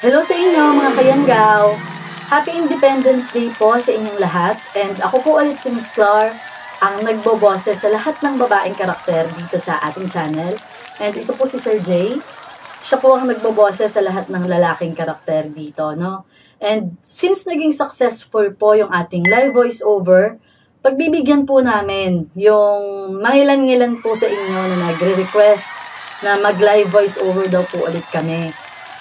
Hello sa inyo mga kayanggaw! Happy Independence Day po sa inyong lahat and ako po ulit si Miss Clar, ang nagboboses sa lahat ng babaeng karakter dito sa ating channel. And ito po si Sir Jay, siya po ang nagboboses sa lahat ng lalaking karakter dito, no? And since naging successful po yung ating live voiceover, pagbibigyan po namin yung mangilan-ngilan po sa inyo na nagre-request na mag-live voiceover daw po ulit kami.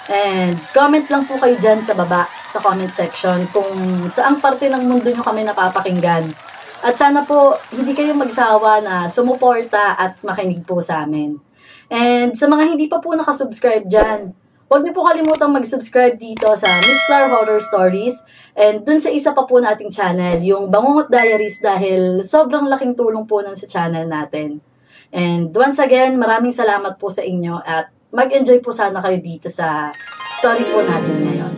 And comment lang po kayo dyan sa baba, sa comment section, kung saang parte ng mundo nyo kami napapakinggan. At sana po, hindi kayo magsawa na sumuporta at makinig po sa amin. And sa mga hindi pa po nakasubscribe dyan, huwag niyo po kalimutang mag-subscribe dito sa Miss Clar Horror Stories. And dun sa isa pa po nating channel, yung Bangungot Diaries, dahil sobrang laking tulong po nun sa channel natin. And once again, maraming salamat po sa inyo at mag-enjoy po sana kayo dito sa story po natin ngayon.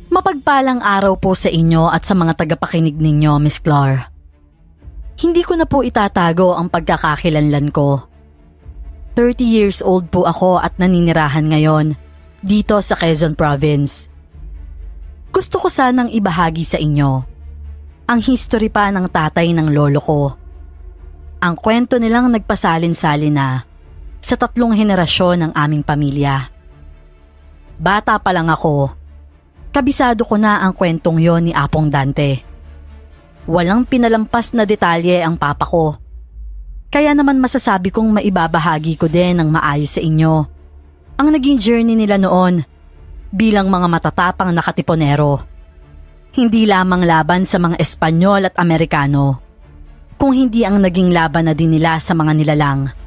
Mapagpalang araw po sa inyo at sa mga tagapakinig ninyo, Miss Clar. Hindi ko na po itatago ang pagkakakilanlan ko. 30 years old po ako at naninirahan ngayon dito sa Quezon Province. Gusto ko sanang ibahagi sa inyo ang history pa ng tatay ng lolo ko. Ang kwento nilang nagpasalin-salin na sa 3 henerasyon ng aming pamilya. Bata pa lang ako, kabisado ko na ang kwentong yon ni Apong Dante. Walang pinalampas na detalye ang papa ko. Kaya naman masasabi kong maibabahagi ko din ng maayos sa inyo ang naging journey nila noon bilang mga matatapang na katipunero. Hindi lamang laban sa mga Espanyol at Amerikano, kung hindi ang naging laban na din nila sa mga nilalang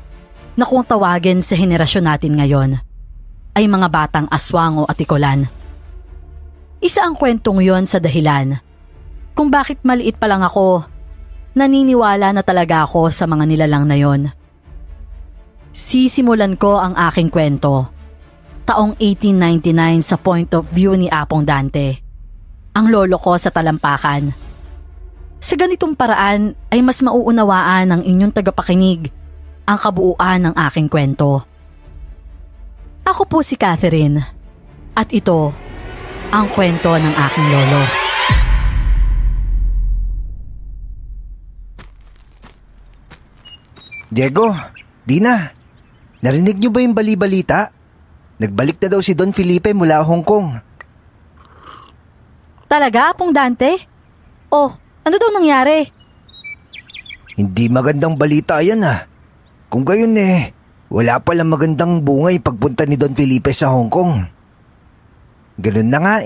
na kung tawagin sa henerasyon natin ngayon ay mga batang aswang o atikolan. Isa ang kwentong yon sa dahilan kung bakit maliit pa lang ako, naniniwala na talaga ako sa mga nilalang na yon. Sisimulan ko ang aking kwento taong 1899 sa point of view ni Apong Dante, ang lolo ko sa Talampakan. Sa ganitong paraan ay mas mauunawaan ng inyong tagapakinig ang kabuuan ng aking kwento. Ako po si Catherine at ito ang kwento ng aking lolo. Diego, Dina, narinig niyo ba yung bali-balita? Nagbalik na daw si Don Felipe mula Hong Kong. Talaga, Apong Dante? Oh, ano daw nangyari? Hindi magandang balita yan ah. Kung gayon wala palang magandang bungay pagpunta ni Don Felipe sa Hong Kong. Ganun na nga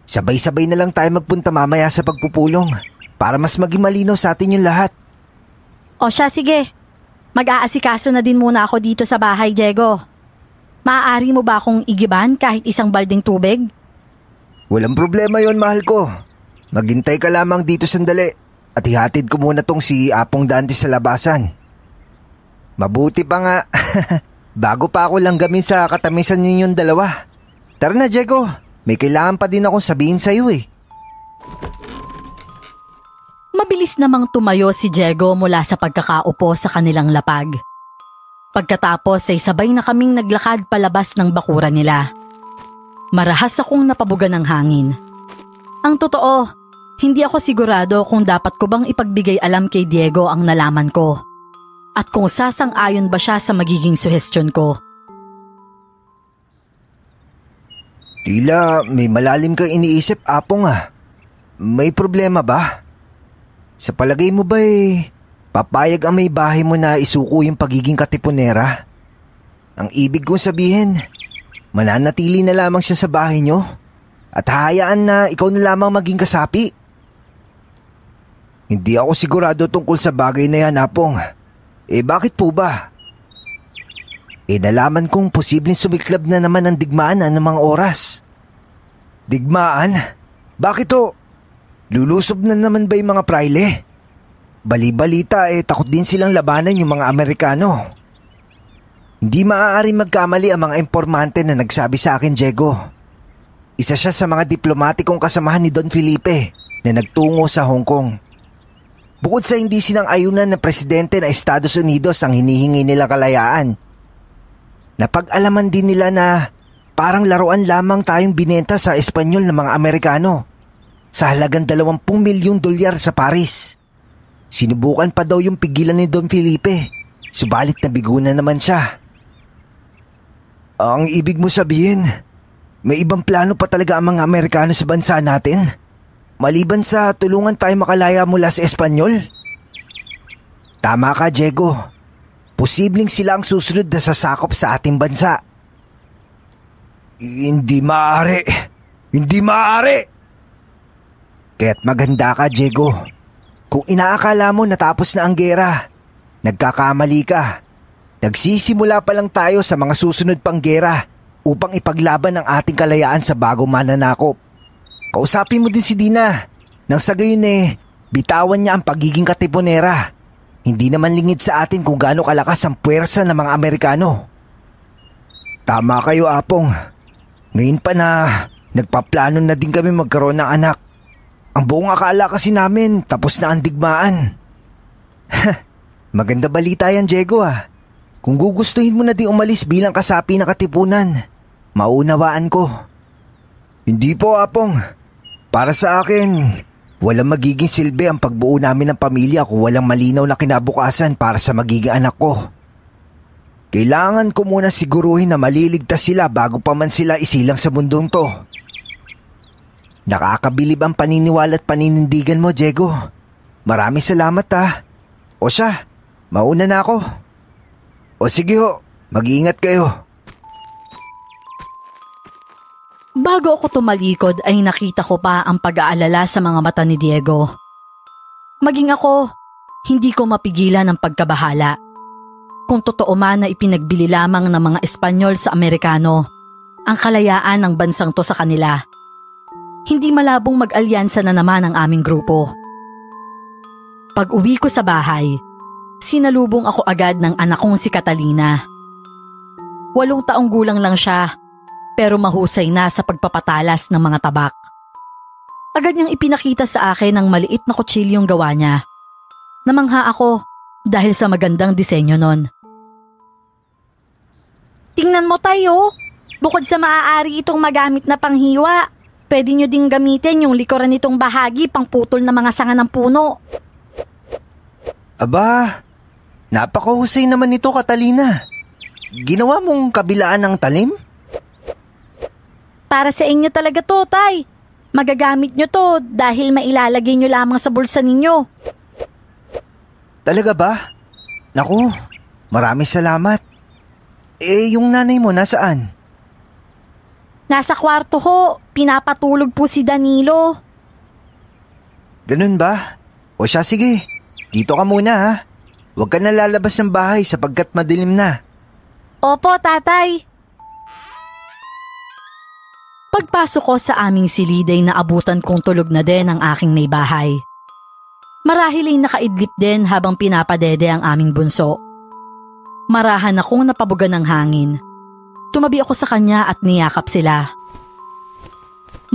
Sabay-sabay na lang tayo magpunta mamaya sa pagpupulong para mas maging malinaw sa atin yung lahat. O siya, sige. Mag-aasikaso na din muna ako dito sa bahay, Diego. Maaari mo ba akong igiban kahit isang balding tubig? Walang problema yon, mahal ko. Maghintay ka lamang dito sandali at ihatid ko muna tong si Apong Dante sa labasan. Mabuti pa nga. Bago pa ako langgamin sa katamisan ninyong dalawa. Tara na, Diego. May kailangan pa din akong sabihin sa iyo Mabilis namang tumayo si Diego mula sa pagkakaupo sa kanilang lapag. Pagkatapos ay sabay na kaming naglakad palabas ng bakuran nila. Marahas akong napabugan ng hangin. Ang totoo, hindi ako sigurado kung dapat ko bang ipagbigay alam kay Diego ang nalaman ko at kung sasang-ayon ba siya sa magiging suhestyon ko. Tila may malalim kang iniisip, Apong May problema ba? Sa palagay mo ba papayag ang may bahay mo na isuko yung pagiging katipunera? Ang ibig kong sabihin, mananatili na lamang siya sa bahay nyo at hahayaan na ikaw na lamang maging kasapi. Hindi ako sigurado tungkol sa bagay na yan, Apong. Bakit po ba? Nalaman kong posibleng sumiklab na naman ang digmaan ng mga oras. Digmaan? Bakit to? Lulusob na naman ba yung mga praile? Bali-balita takot din silang labanan yung mga Amerikano. Hindi maaari magkamali ang mga impormante na nagsabi sa akin, Diego. Isa siya sa mga diplomatikong kasamahan ni Don Felipe na nagtungo sa Hong Kong. Bukod sa hindi sinang-ayunan ng presidente ng Estados Unidos ang hinihingi nilang kalayaan, napag-alaman din nila na parang laruan lamang tayong binenta sa Espanyol ng mga Amerikano sa halagang 20 milyong dolyar sa Paris. Sinubukan pa daw yung pigilan ni Don Felipe, subalit nabigo na naman siya. Ang ibig mo sabihin, may ibang plano pa talaga ang mga Amerikano sa bansa natin? Maliban sa tulungan tayo makalaya mula sa Espanyol? Tama ka, Diego. Posibleng sila ang susunod na sasakop sa ating bansa. Hindi maaari. Hindi maaari! Kaya't maganda ka, Diego. Kung inaakala mo natapos na ang gera, nagkakamali ka. Nagsisimula pa lang tayo sa mga susunod pang gera upang ipaglaban ang ating kalayaan sa bagong mananakop. Kausapin mo din si Dina nang sa gayon bitawan niya ang pagiging katipunera. Hindi naman lingid sa atin kung gaano kalakas ang puwersa ng mga Amerikano. Tama kayo, Apong. Ngayon pa na nagpaplano na din kami magkaroon ng anak. Ang buong akala kasi namin tapos na ang digmaan. Maganda balita yan, Diego Kung gugustuhin mo na di umalis bilang kasapi ng katipunan, maunawaan ko. Hindi po, Apong. Para sa akin, walang magiging silbi ang pagbuo namin ng pamilya kung walang malinaw na kinabukasan para sa magiging anak ko. Kailangan ko muna siguruhin na maliligtas sila bago pa man sila isilang sa mundong to. Nakakabilib ang paniniwala at paninindigan mo, Diego. Maraming salamat O siya, mauna na ako. O sige ho, mag-iingat kayo. Bago ako tumalikod ay nakita ko pa ang pag-aalala sa mga mata ni Diego. Maging ako, hindi ko mapigilan ang pagkabahala. Kung totoo man na ipinagbili lamang ng mga Espanyol sa Amerikano ang kalayaan ng bansang to sa kanila, hindi malabong mag-alyansa na naman ang aming grupo. Pag-uwi ko sa bahay, sinalubong ako agad ng anak kong si Catalina. 8 taong gulang lang siya, pero mahusay na sa pagpapatalas ng mga tabak. Agad niyang ipinakita sa akin ang maliit na kutsilyong gawa niya. Namangha ako dahil sa magandang disenyo nun. Tingnan mo tayo, bukod sa maaari itong magamit na panghiwa, pwede nyo ding gamitin yung likuran nitong bahagi pang putol ng mga sanga ng puno. Aba, napakahusay naman ito, Catalina. Ginawa mong kabilaan ng talim? Para sa inyo talaga to, Tay. Magagamit nyo to dahil mailalagay nyo lamang sa bulsa ninyo. Talaga ba? Naku, maraming salamat. Yung nanay mo nasaan? Nasa kwarto ho, pinapatulog po si Danilo. Ganun ba? O siya, sige. Dito ka muna Huwag ka na lalabas ng bahay sapagkat madilim na. Opo, Tatay. Pagpasok ko sa aming silid ay naabutan kong tulog na din ang aking may bahay. Marahil ay nakaidlip din habang pinapadede ang aming bunso. Marahan akong napabugan ng hangin. Tumabi ako sa kanya at niyakap sila.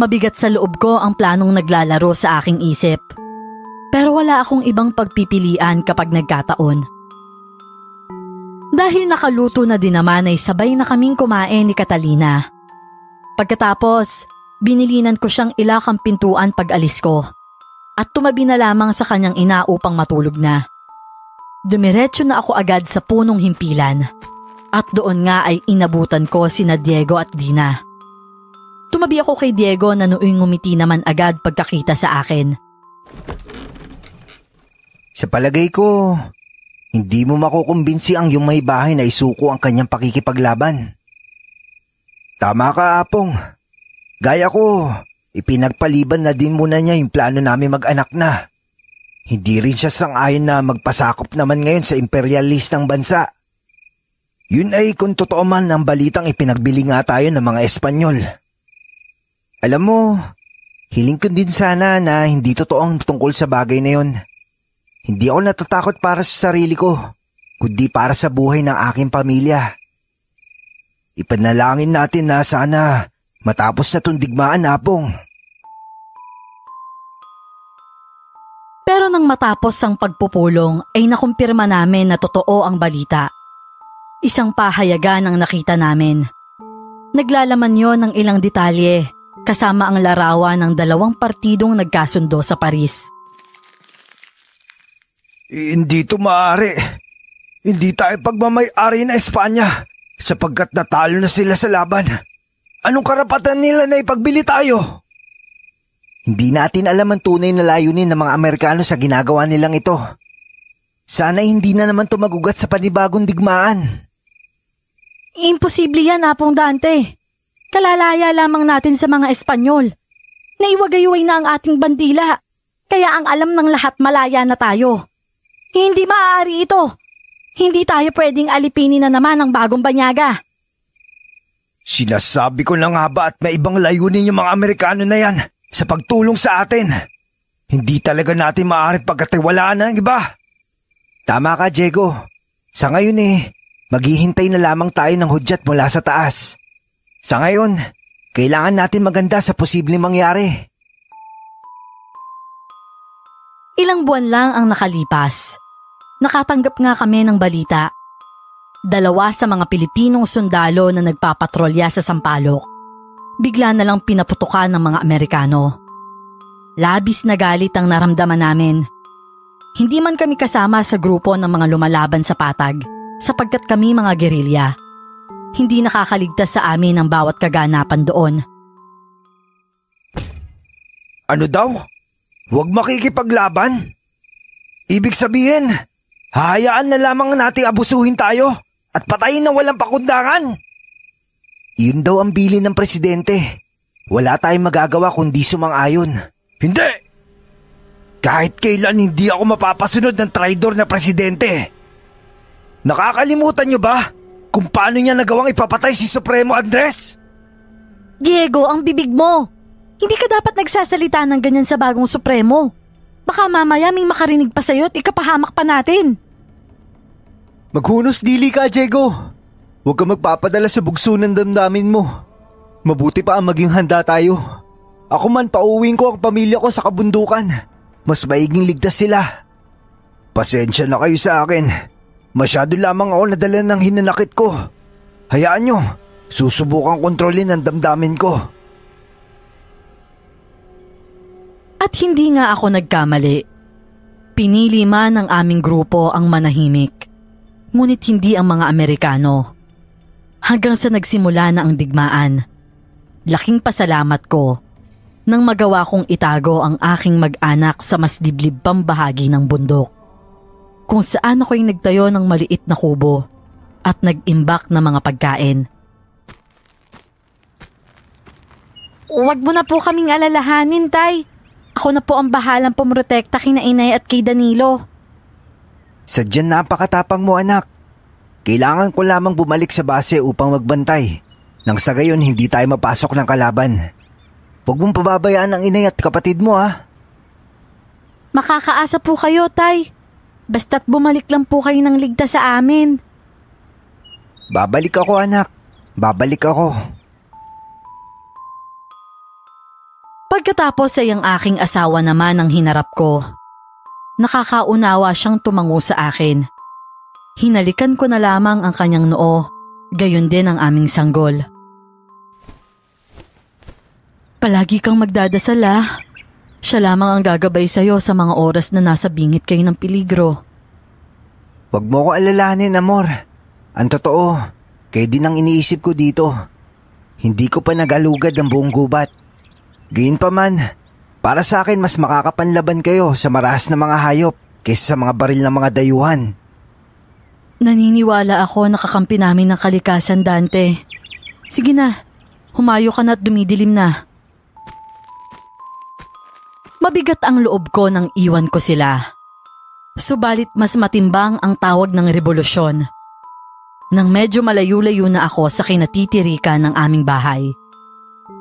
Mabigat sa loob ko ang planong naglalaro sa aking isip. Pero wala akong ibang pagpipilian kapag nagkataon. Dahil nakaluto na din naman ay sabay na kaming kumain ni Catalina. Pagkatapos, binilinan ko siyang ilakang pintuan pag-alis ko at tumabi na lamang sa kanyang ina upang matulog na. Dumiretso na ako agad sa punong himpilan at doon nga ay inabutan ko sina Diego at Dina. Tumabi ako kay Diego na nooy ngumiti naman agad pagkakita sa akin. Sa palagay ko, hindi mo makukumbinsi ang iyong may bahay na isuko ang kanyang pakikipaglaban. Tama ka, Apong. Gaya ko, ipinagpaliban na din muna niya yung plano namin mag-anak na. Hindi rin siya sang-ayon na magpasakop naman ngayon sa imperialistang bansa. Yun ay kung totoo man ang balitang ipinagbili nga tayo ng mga Espanyol. Alam mo, hiling ko din sana na hindi totoo ang tungkol sa bagay na yun. Hindi ako natatakot para sa sarili ko, kundi para sa buhay ng aking pamilya. Ipanalangin natin na sana matapos na itong digmaan, Apong. Pero nang matapos ang pagpupulong ay nakumpirma namin na totoo ang balita. Isang pahayagan ang nakita namin. Naglalaman yon ng ilang detalye kasama ang larawan ng 2 partidong nagkasundo sa Paris. Hindi ito maaari. Hindi tayo pagmamay-ari na Espanya sapagkat natalo na sila sa laban. Anong karapatan nila na ipagbili tayo? Hindi natin alam ang tunay na layunin ng mga Amerikano sa ginagawa nilang ito. Sana hindi na naman tumagugat sa panibagong digmaan. Imposible yan, Apong Dante. Kalalaya lamang natin sa mga Espanyol. Naiwagayway na ang ating bandila, kaya ang alam ng lahat malaya na tayo. Hindi maaari ito. Hindi tayo pwedeng alipinin na naman ang bagong banyaga. Sinasabi ko na nga ba at may ibang layunin yung mga Amerikano na yan sa pagtulong sa atin. Hindi talaga natin maaari pagkatiwalaan ng iba. Tama ka, Diego. Sa ngayon maghihintay na lamang tayo ng hudyat mula sa taas. Sa ngayon, kailangan natin maganda sa posibleng mangyari. Ilang buwan lang ang nakalipas. Nakatanggap nga kami ng balita. 2 sa mga Pilipinong sundalo na nagpapatrolya sa Sampaloc, bigla na lang pinaputukan ng mga Amerikano. Labis na galit ang naramdaman namin. Hindi man kami kasama sa grupo ng mga lumalaban sa patag sapagkat kami mga gerilya. Hindi nakakaligtas sa amin ang bawat kaganapan doon. Ano daw? Huwag makikipaglaban? Ibig sabihin, hahayaan na lamang nating abusuhin tayo at patayin na walang pakundangan? Yun daw ang bilin ng presidente. Wala tayong magagawa kundi sumang-ayon. Hindi! Kahit kailan hindi ako mapapasunod ng traidor na presidente. Nakakalimutan niyo ba kung paano niya nagawang ipapatay si Supremo Andres? Diego, ang bibig mo! Hindi ka dapat nagsasalita ng ganyan sa bagong Supremo. Baka mamaya may makarinig pa sa'yo at ikapahamak pa natin. Maghunos dili ka, Diego. Huwag ka magpapadala sa bugso ng damdamin mo. Mabuti pa ang maging handa tayo. Ako man pauwiin ko ang pamilya ko sa kabundukan. Mas maiging ligtas sila. Pasensya na kayo sa akin. Masyado lamang ako nadala ng hinanakit ko. Hayaan nyo, susubukan kontrolin ang damdamin ko. At hindi nga ako nagkamali. Pinili man ng aming grupo ang manahimik. Ngunit hindi ang mga Amerikano. Hanggang sa nagsimula na ang digmaan. Laking pasalamat ko nang magawa kong itago ang aking mag-anak sa mas liblib pang bahagi ng bundok, kung saan ako'y nagtayo ng maliit na kubo at nag-imbak ng mga pagkain. Huwag mo na po kaming alalahanin, Tay. Ako na po ang bahalang pumrotekta kina Inay at kay Danilo. Sadyang napakatapang mo, anak. Kailangan ko lamang bumalik sa base upang magbantay. Nang sa gayon hindi tayo mapasok ng kalaban. Huwag mong pababayaan ang inay at kapatid mo, ha? Makakaasa po kayo, Tay. Basta't bumalik lang po kayo ng ligtas sa amin. Babalik ako, anak. Babalik ako. Pagkatapos ay ang aking asawa naman ang hinarap ko. Nakakaunawa siyang tumango sa akin. Hinalikan ko na lamang ang kanyang noo, gayon din ang aming sanggol. Palagi kang magdadasal, ah. Siya lamang ang gagabay sa'yo sa mga oras na nasa bingit kayo ng peligro. Huwag mo ko alalahanin, amor. Ang totoo, kayo din ang iniisip ko dito. Hindi ko pa nag-alugad ang buong gubat. Gayunpaman, para sa akin mas makakapanlaban kayo sa marahas na mga hayop kaysa sa mga baril ng mga dayuhan. Naniniwala ako na kakampi namin ng kalikasan, Dante. Sige na, humayo ka na at dumidilim na. Mabigat ang loob ko nang iwan ko sila. Subalit mas matimbang ang tawag ng rebolusyon. Nang medyo malayo-layo na ako sa kinatitirikan ng aming bahay,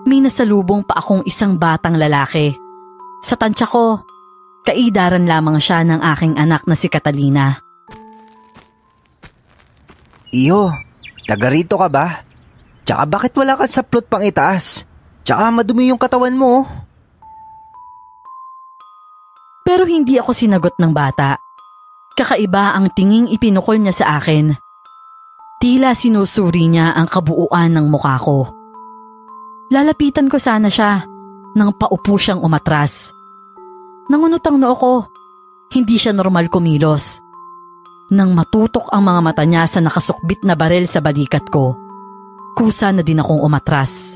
may nasalubong pa akong isang batang lalaki. Sa tansya ko, kaidaran lamang siya ng aking anak na si Catalina. Iyo, taga rito ka ba? Tsaka bakit wala kang saplot pang itaas? Tsaka madumi yung katawan mo. Pero hindi ako sinagot ng bata. Kakaiba ang tinging ipinukol niya sa akin. Tila sinusuri niya ang kabuuan ng mukha ko. Lalapitan ko sana siya nang paupo siyang umatras. Nangunot ang noo ko. Hindi siya normal kumilos. Nang matutok ang mga mata niya sa nakasukbit na barel sa balikat ko, kusa na din akong umatras.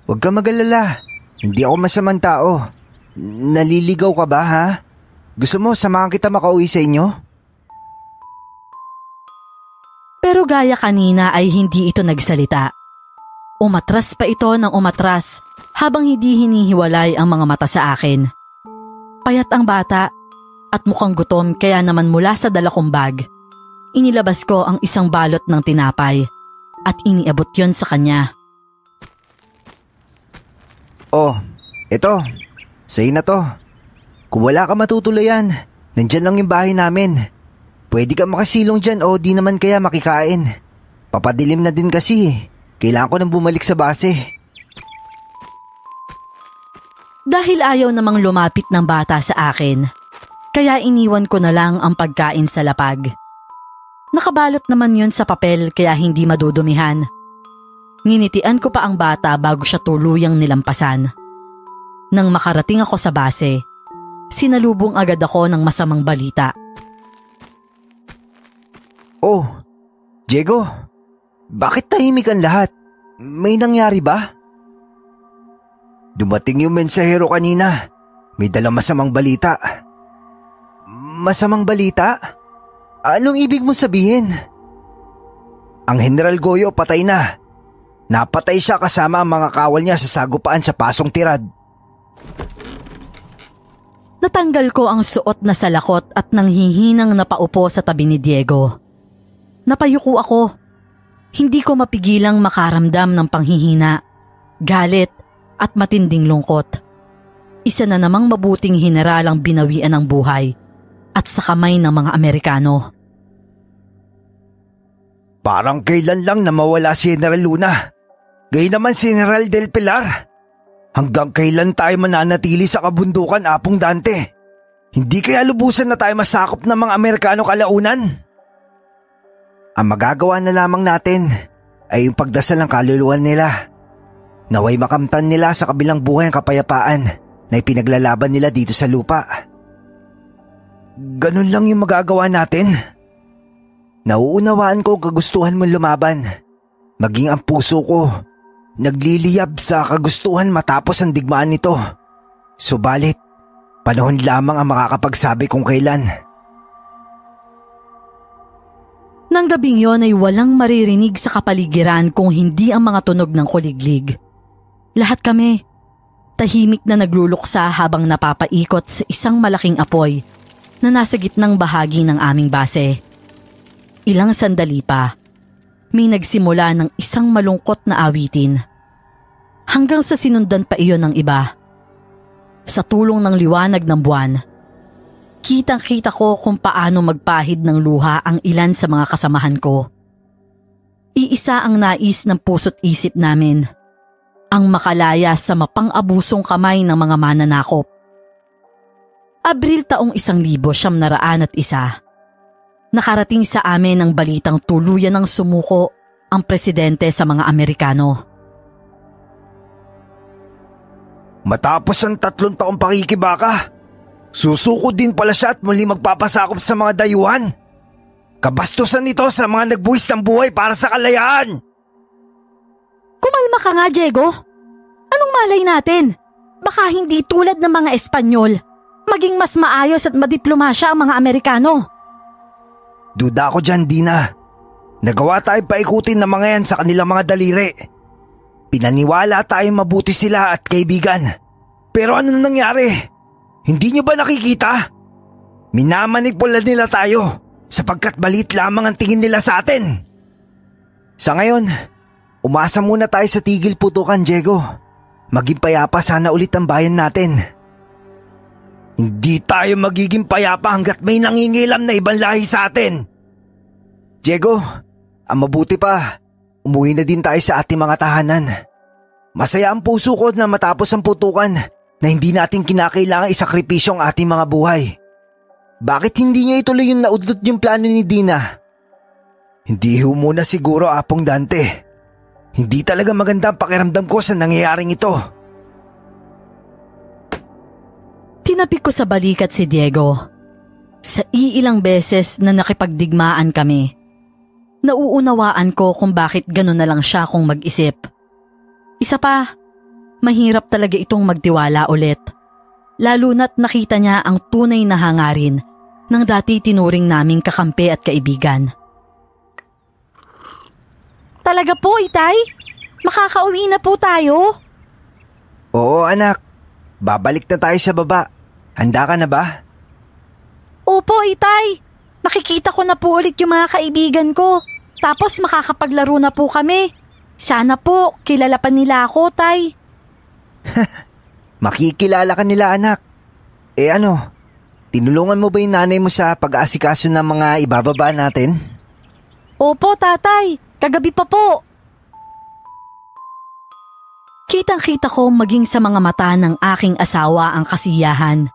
Huwag ka mag-alala. Hindi ako masamang tao. Naliligaw ka ba, ha? Gusto mo samahan kita makauwi sa inyo? Pero gaya kanina ay hindi ito nagsalita. Umatras pa ito ng umatras habang hindi hinihiwalay ang mga mata sa akin. Payat ang bata at mukhang gutom kaya naman mula sa dala kong bag, inilabas ko ang isang balot ng tinapay at iniabot yon sa kanya. Oh, ito. Sa'yo na to. Kung wala ka matutulayan, nandyan lang yung bahay namin. Pwede ka makasilong dyan o di naman kaya makikain. Papadilim na din kasi. Kailangan ko nang bumalik sa base. Dahil ayaw namang lumapit ng bata sa akin, kaya iniwan ko na lang ang pagkain sa lapag. Nakabalot naman yun sa papel kaya hindi madudumihan. Nginitian ko pa ang bata bago siya tuluyang nilampasan. Nang makarating ako sa base, sinalubong agad ako ng masamang balita. Oh, Diego, bakit tahimik ang lahat? May nangyari ba? Dumating yung mensahero kanina. May dalang masamang balita. Masamang balita? Anong ibig mo sabihin? Ang General Goyo patay na. Napatay siya kasama ang mga kawal niya sa sagupaan sa Pasong Tirad. Natanggal ko ang suot na salakot at nanghihinang napaupo sa tabi ni Diego. Napayuko ako. Hindi ko mapigilang makaramdam ng panghihina, galit at matinding lungkot. Isa na namang mabuting general ang binawian ng buhay at sa kamay ng mga Amerikano. Parang kailan lang na mawala si General Luna. Gayun naman si General Del Pilar. Hanggang kailan tayo mananatili sa kabundukan, Apong Dante? Hindi kaya lubusan na tayo masakop ng mga Amerikano kalaunan? Ang magagawa na lamang natin ay yung pagdasal ng kaluluwa nila. Naway makamtan nila sa kabilang buhay ang kapayapaan na ipinaglalaban nila dito sa lupa. Ganun lang yung magagawa natin. Nauunawaan ko ang kagustuhan mong lumaban. Maging ang puso ko nagliliyab sa kagustuhan matapos ang digmaan nito. Subalit, panahon lamang ang makakapagsabi kung kailan. Nang gabing yon ay walang maririnig sa kapaligiran kung hindi ang mga tunog ng kuliglig. Lahat kami, tahimik na nagluluksa habang napapaikot sa isang malaking apoy na nasa gitnang bahagi ng aming base. Ilang sandali pa, may nagsimula ng isang malungkot na awitin. Hanggang sa sinundan pa iyon ng iba. Sa tulong ng liwanag ng buwan, kitang-kita ko kung paano magpahid ng luha ang ilan sa mga kasamahan ko. Iisa ang nais ng puso't isip namin, ang makalaya sa mapang-abusong kamay ng mga mananakop. Abril taong 1901, nakarating sa amin ang balitang tuluyan ng sumuko ang presidente sa mga Amerikano. Matapos ang 3 taong pakikibaka, susuko din pala siya at muli magpapasakop sa mga dayuhan. Kabastusan ito sa mga nagbuwis ng buhay para sa kalayaan. Kumalma ka nga, Diego. Anong malay natin? Baka hindi tulad ng mga Espanyol, maging mas maayos at madiplomasya ang mga Amerikano. Duda ako dyan, Dina. Nagawa tayo paikutin ng mga yan sa kanilang mga daliri. Pinaniwala tayong mabuti sila at kaibigan. Pero ano na nangyari? Hindi nyo ba nakikita? Minamanipula nila tayo sapagkat maliit lamang ang tingin nila sa atin. Sa ngayon, umasa muna tayo sa tigil putukan, Diego. Maging payapa sana ulit ang bayan natin. Hindi tayo magiging payapa hanggat may nangingilam na ibang lahi sa atin. Diego, ang mabuti pa, umuwi na din tayo sa ating mga tahanan. Masaya ang puso ko na matapos ang putukan na hindi natin kinakailangan isakripisyo ang ating mga buhay. Bakit hindi niya ituloy yung naudlot yung plano ni Dina? Hindi ho muna siguro, Apong Dante. Hindi talaga maganda ang pakiramdam ko sa nangyayaring ito. Tinapik ko sa balikat si Diego. Sa iilang beses na nakipagdigmaan kami, nauunawaan ko kung bakit gano'n na lang siya kung mag-isip. Isa pa, mahirap talaga itong magtiwala ulit. Lalo na't nakita niya ang tunay na hangarin ng dati tinuring naming kakampi at kaibigan. Talaga po, Itay? Makakauwi na po tayo? Oo anak, babalik na tayo sa baba. Handa ka na ba? Opo, Itay. Makikita ko na po ulit yung mga kaibigan ko. Tapos makakapaglaro na po kami. Sana po, kilala pa nila ako, Tay. Makikilala ka nila anak. Tinulungan mo ba yung nanay mo sa pag-aasikaso ng mga ibababa natin? Opo, Tatay. Kagabi pa po. Kitang-kita ko maging sa mga mata ng aking asawa ang kasiyahan.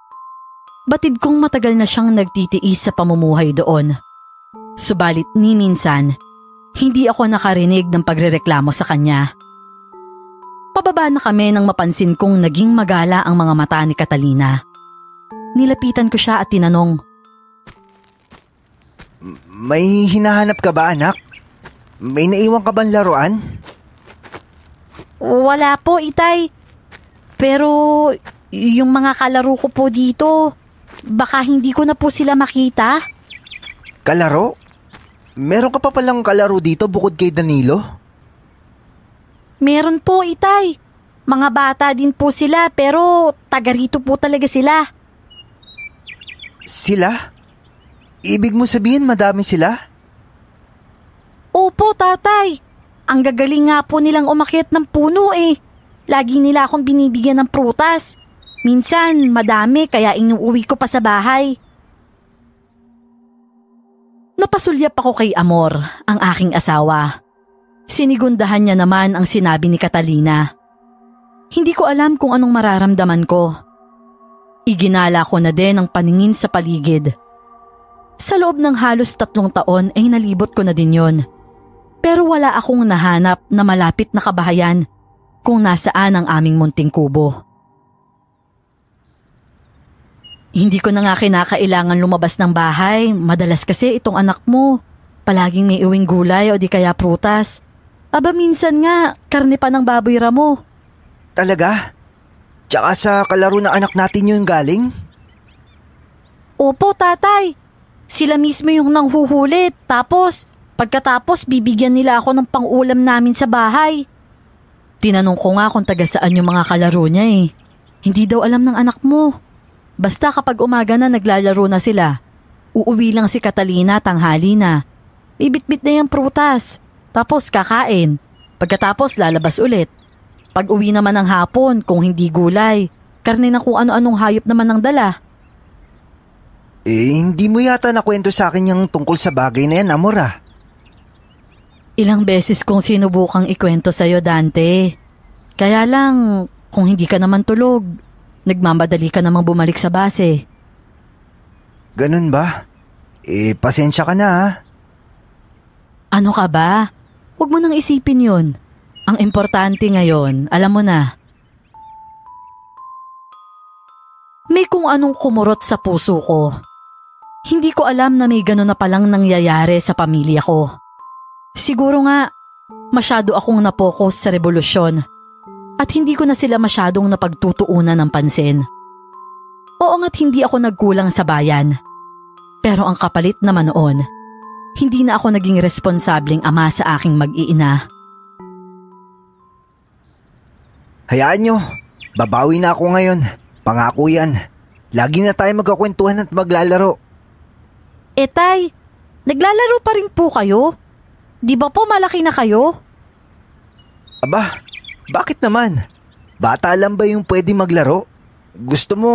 Batid kong matagal na siyang nagtitiis sa pamumuhay doon. Subalit ni minsan, hindi ako nakarinig ng pagrereklamo sa kanya. Pababa na kami nang mapansin kong naging magala ang mga mata ni Catalina. Nilapitan ko siya at tinanong, May hinahanap ka ba anak? May naiwan ka bang laruan? Wala po, Itay. Pero yung mga kalaro ko po dito, baka hindi ko na po sila makita. Kalaro? Meron ka pa palang kalaro dito bukod kay Danilo? Meron po, Itay. Mga bata din po sila pero taga rito po talaga sila. Sila? Ibig mo sabihin madami sila? Opo, Tatay. Ang gagaling nga po nilang umakyat ng puno eh. Lagi nila akong binibigyan ng prutas. Minsan, madami kaya inuuwi ko pa sa bahay. Napasulyap ako kay Amor, ang aking asawa. Sinigundahan niya naman ang sinabi ni Catalina. Hindi ko alam kung anong mararamdaman ko. Iginala ko na din ang paningin sa paligid. Sa loob ng halos 3 taon ay nalibot ko na din yon. Pero wala akong nahanap na malapit na kabahayan kung nasaan ang aming munting kubo. Hindi ko na nga kinakailangan lumabas ng bahay. Madalas kasi itong anak mo, palaging may uwing gulay o di kaya prutas. Aba minsan nga, karne pa ng baboy ramo. Talaga? Tsaka sa kalaro ng anak natin yung galing? Opo, Tatay. Sila mismo yung nanghuhulit. Pagkatapos bibigyan nila ako ng pang-ulam namin sa bahay. Tinanong ko nga kung taga saan yung mga kalaro niya eh. Hindi daw alam ng anak mo. Basta kapag umaga na naglalaro na sila, uuwi lang si Catalina tanghali na. Ibitbit na yung prutas. Tapos kakain. Pagkatapos lalabas ulit. Pag uwi naman ng hapon, kung hindi gulay, karne na kung ano-anong hayop naman ang dala. Hindi mo yata nakwento sa akin yung tungkol sa bagay na yan, Amor ah. Ilang beses kong sinubukang ikwento sa'yo, Dante. Kaya lang, kung hindi ka naman tulog, nagmamadali ka namang bumalik sa base. Ganun ba? Pasensya ka na ha. Ano ka ba? Huwag mo nang isipin yun. Ang importante ngayon, alam mo na. May kung anong kumurot sa puso ko. Hindi ko alam na may gano'n na palang nangyayari sa pamilya ko. Siguro nga, masyado akong napokus sa revolusyon at hindi ko na sila masyadong napagtutuunan ng pansin. Oo nga't hindi ako nagkulang sa bayan. Pero ang kapalit naman noon, hindi na ako naging responsableng ama sa aking mag-iina. Hayaan nyo, babawi na ako ngayon. Pangako yan. Lagi na tayo magkakwentuhan at maglalaro. Tay, naglalaro pa rin po kayo? Di ba po malaki na kayo? Aba, bakit naman? Bata lang ba yung pwede maglaro? Gusto mo...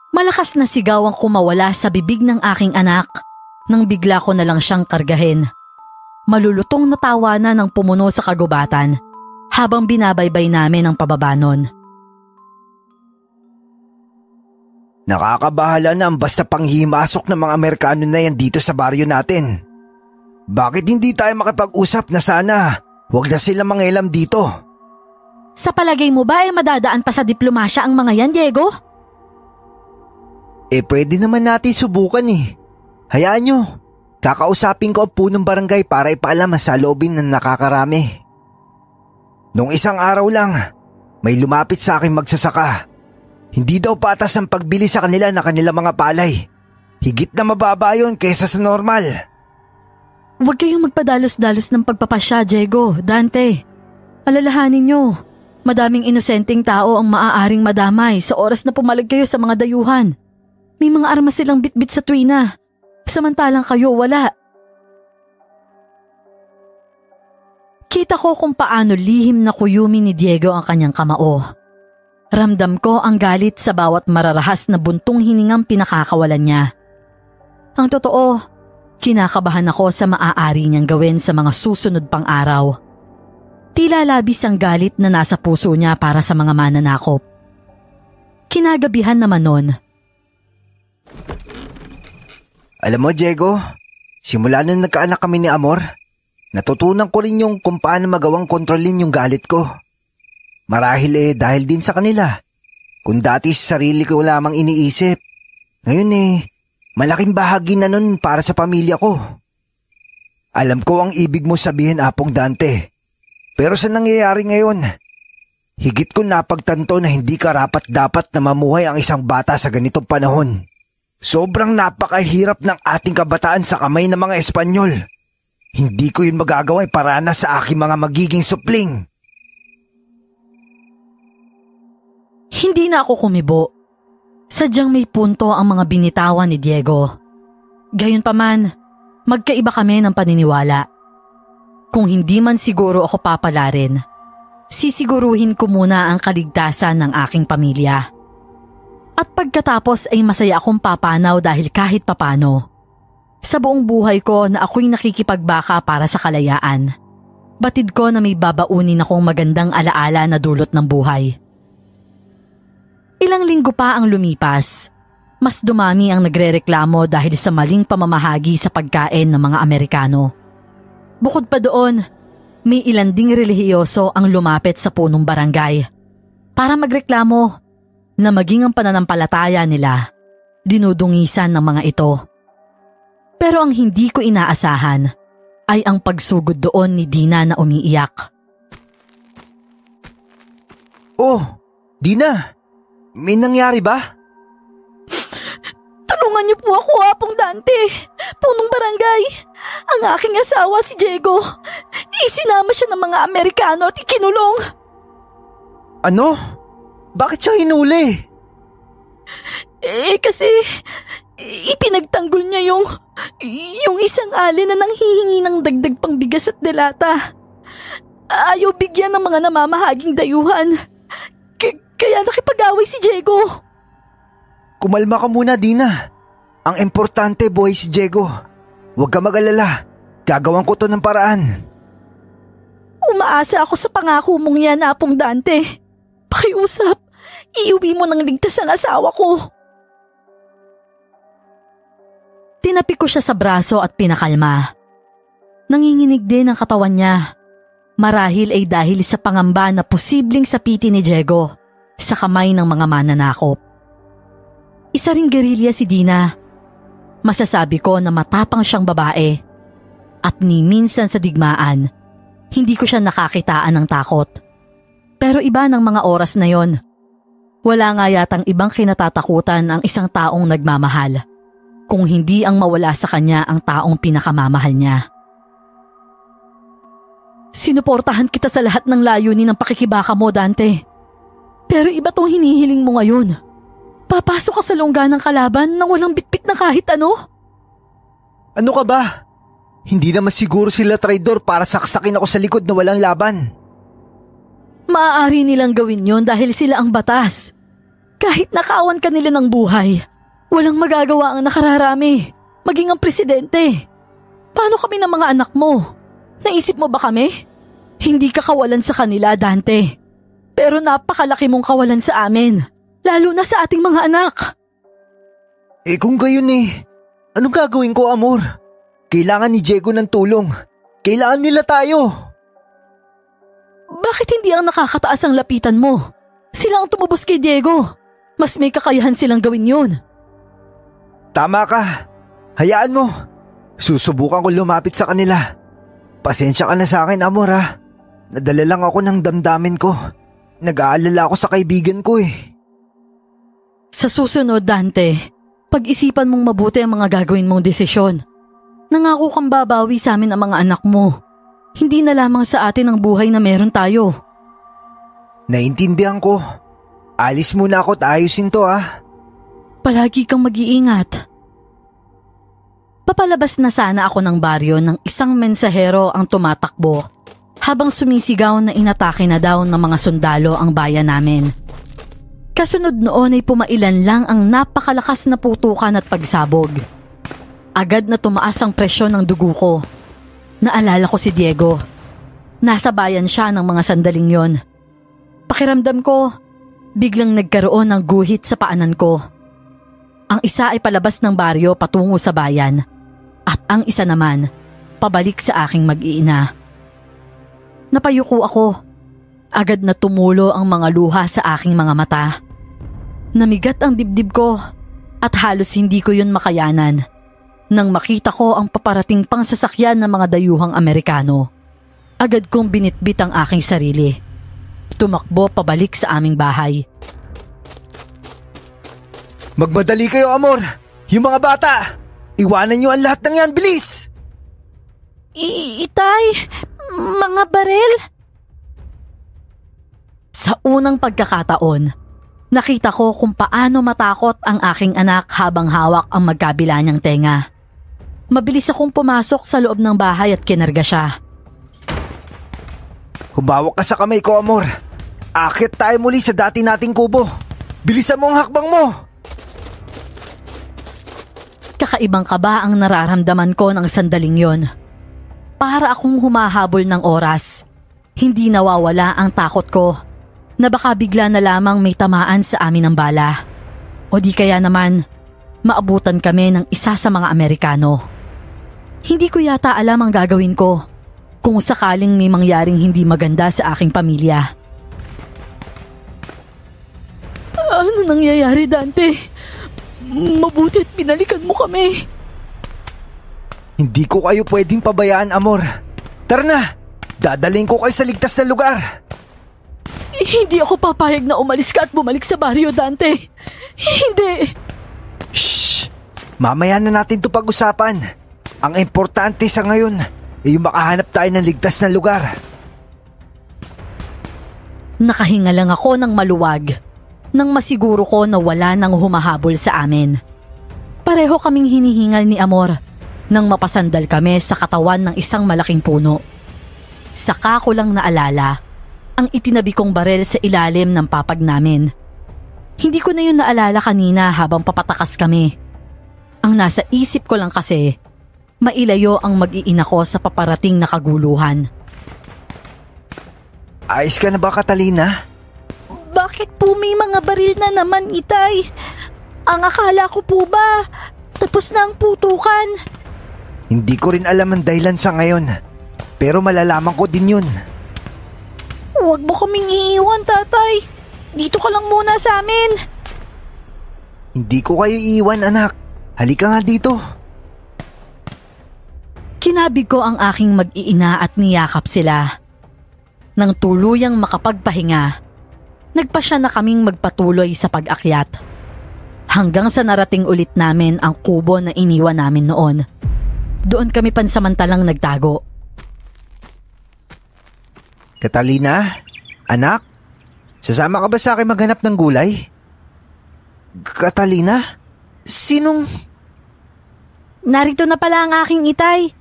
Malakas na sigaw ang kumawala sa bibig ng aking anak nang bigla ko na lang siyang kargahin. Malulutong na tawanan ng pumuno sa kagubatan habang binabaybay namin ang pababanon. Nakakabahala na ang basta panghimasok ng mga Amerikano na yan dito sa baryo natin. Bakit hindi tayo makipag-usap na sana huwag na sila mangialam dito? Sa palagay mo ba madadaan pa sa diplomasya ang mga yan, Diego? Pwede naman natin subukan eh. Hayaan nyo. Kakausapin ko ang punong barangay para ipaalam sa loobin ng nakakarami. Nung isang araw lang, may lumapit sa akin magsasaka. Hindi daw patas ang pagbili sa kanila na kanilang mga palay. Higit na mababa yun kaysa sa normal. Huwag kayong magpadalos-dalos ng pagpapasya, Diego, Dante. Alalahanin nyo, madaming inosenteng tao ang maaaring madamay sa oras na pumalag kayo sa mga dayuhan. May mga armas silang bitbit sa tuwina. Samantalang kayo wala. Kita ko kung paano lihim na kuyumi ni Diego ang kanyang kamao. Ramdam ko ang galit sa bawat mararahas na buntong hiningang pinakakawalan niya. Ang totoo, kinakabahan ako sa maaari niyang gawin sa mga susunod pang araw. Tila labis ang galit na nasa puso niya para sa mga mananakop. Kinagabihan naman nun. Alam mo, Diego, simula nung nagkaanak kami ni Amor, natutunan ko rin yung kung paano magawang kontrolin yung galit ko. Marahil dahil din sa kanila. Kung dati sa sarili ko lamang iniisip, ngayon malaking bahagi na nun para sa pamilya ko. Alam ko ang ibig mo sabihin, Apong Dante. Pero sa nangyayari ngayon, higit ko napagtanto na hindi karapat-dapat na mamuhay ang isang bata sa ganitong panahon. Sobrang napakahirap ng ating kabataan sa kamay ng mga Espanyol. Hindi ko yun magagawa para na sa aking mga magiging supling. Hindi na ako kumibo. Sadyang may punto ang mga binitawan ni Diego. Gayunpaman, magkaiba kami ng paniniwala. Kung hindi man siguro ako papalarin, sisiguruhin ko muna ang kaligtasan ng aking pamilya. At pagkatapos ay masaya akong papanaw dahil kahit papano. Sa buong buhay ko na ako'y nakikipagbaka para sa kalayaan. Batid ko na may babaunin akong magandang alaala na dulot ng buhay. Ilang linggo pa ang lumipas. Mas dumami ang nagrereklamo dahil sa maling pamamahagi sa pagkain ng mga Amerikano. Bukod pa doon, may ilan ding relihiyoso ang lumapit sa punong barangay para magreklamo na maging ang pananampalataya nila, dinudungisan ng mga ito. Pero ang hindi ko inaasahan ay ang pagsugod doon ni Dina na umiiyak. Oh, Dina, may nangyari ba? Tulungan niyo po ako, Apong Dante. Punong barangay. Ang aking asawa si Diego. Isinama siya ng mga Amerikano at ikinulong. Ano? Bakit siya hinuli? Kasi ipinagtanggol niya yung isang alin na nanghihingi ng dagdag pang bigas at delata. Ayaw bigyan ng mga namamahaging dayuhan. Kaya nakipag-away si Diego. Kumalma ka muna, Dina. Ang importante, boy, si Diego. Huwag ka mag-alala. Gagawan ko to ng paraan. Umaasa ako sa pangako mong yan, Apong Dante. Pakiusap, iuwi mo ng ligtas ang asawa ko. Tinapi ko siya sa braso at pinakalma. Nanginginig din ang katawan niya. Marahil ay dahil sa pangamba na posibleng sapitin ni Diego sa kamay ng mga mananakop. Isa ring gerilya si Dina. Masasabi ko na matapang siyang babae. At ni minsan sa digmaan, hindi ko siya nakakitaan ng takot. Pero iba ng mga oras na yon. Wala nga yatang ibang kinatatakutan ang isang taong nagmamahal, kung hindi ang mawala sa kanya ang taong pinakamamahal niya. Sinuportahan kita sa lahat ng layunin ng pakikibaka mo, Dante. Pero iba tong hinihiling mo ngayon. Papasok ka sa lungga ng kalaban nang walang bitbit na kahit ano? Ano ka ba? Hindi naman siguro sila traidor para saksakin ako sa likod na walang laban. Maaari nilang gawin yon dahil sila ang batas. Kahit nakawan ka nila ng buhay, walang magagawa ang nakararami, maging ang presidente. Paano kami ng mga anak mo? Naisip mo ba kami? Hindi ka kawalan sa kanila, Dante. Pero napakalaki mong kawalan sa amin, lalo na sa ating mga anak. Kung gayon anong gagawin ko, Amor? Kailangan ni Diego ng tulong. Kailangan nila tayo. Bakit hindi ang nakakataas ang lapitan mo? Sila ang tumubos kay Diego. Mas may kakayahan silang gawin yun. Tama ka. Hayaan mo. Susubukan ko lumapit sa kanila. Pasensya ka na sa akin, Amor ha. Nadala lang ako ng damdamin ko. Nag-aalala ako sa kaibigan ko eh. Sa susunod, Dante, pag-isipan mong mabuti ang mga gagawin mong desisyon. Nangako kang babawi sa amin ang mga anak mo. Hindi na lamang sa atin ang buhay na meron tayo. Naintindihan ko. Alis muna ako at ayusin to ha. Palagi kang mag-iingat. Papalabas na sana ako ng baryo nang isang mensahero ang tumatakbo habang sumisigaw na inatake na daw ng mga sundalo ang bayan namin. Kasunod noon ay pumailan lang ang napakalakas na putukan at pagsabog. Agad na tumaas ang presyon ng dugo ko. Naalala ko si Diego. Nasa bayan siya ng mga sandaling yon. Pakiramdam ko, biglang nagkaroon ng guhit sa paanan ko. Ang isa ay palabas ng baryo patungo sa bayan at ang isa naman pabalik sa aking mag-iina. Napayuko ako. Agad na tumulo ang mga luha sa aking mga mata. Namigat ang dibdib ko at halos hindi ko yun makayanan nang makita ko ang paparating pang sasakyan ng mga dayuhang Amerikano. Agad kong binitbit ang aking sarili. Tumakbo pabalik sa aming bahay. Magmadali kayo, Amor! Yung mga bata! Iwanan niyo ang lahat ng yan, bilis! Itay, mga baril? Sa unang pagkakataon, nakita ko kung paano matakot ang aking anak habang hawak ang magkabila niyang tenga. Mabilis akong pumasok sa loob ng bahay at kinarga siya. Humawak ka sa kamay ko, Amor. Akit tayo muli sa dati nating kubo. Bilisan mo ang hakbang mo! Kakaibang kaba ang nararamdaman ko ng sandaling yon. Para akong humahabol ng oras. Hindi nawawala ang takot ko na baka bigla na lamang may tamaan sa amin ng bala. O di kaya naman, maabutan kami ng isa sa mga Amerikano. Hindi ko yata alam ang gagawin ko kung sakaling may mangyaring hindi maganda sa aking pamilya. Ano nangyayari, Dante? Mabuti at binalikan mo kami. Hindi ko kayo pwedeng pabayaan, Amor. Tara na! Dadalhin ko kayo sa ligtas na lugar. Hindi ako papayag na umalis ka at bumalik sa baryo, Dante. Hindi. Shh! Mamaya na natin ito pag-usapan. Ang importante sa ngayon ay yung makahanap tayo ng ligtas na lugar. Nakahinga lang ako ng maluwag nang masiguro ko na wala nang humahabol sa amin. Pareho kaming hinihingal ni Amor nang mapasandal kami sa katawan ng isang malaking puno. Saka ko lang naalala ang itinabi kong barel sa ilalim ng papag namin. Hindi ko na yun naalala kanina habang papatakas kami. Ang nasa isip ko lang kasi, mailayo ang mag-iina ko sa paparating na kaguluhan. Ayos ka na ba, Catalina? Bakit po may mga baril na naman, Itay? Ang akala ko po ba, tapos na ang putukan? Hindi ko rin alam ang dahilan sa ngayon, pero malalaman ko din yun. Huwag mo kaming iiwan, Tatay. Dito ka lang muna sa amin. Hindi ko kayo iiwan, anak. Halika nga dito. Kinabig ko ang aking mag-iina at niyakap sila. Nang tuluyang makapagpahinga, nagpasya na kaming magpatuloy sa pag-akyat. Hanggang sa narating ulit namin ang kubo na iniwan namin noon. Doon kami pansamantalang nagtago. Catalina, anak, sasama ka ba sa akin maghanap ng gulay? Catalina? Sinong... Narito na pala ang aking Itay.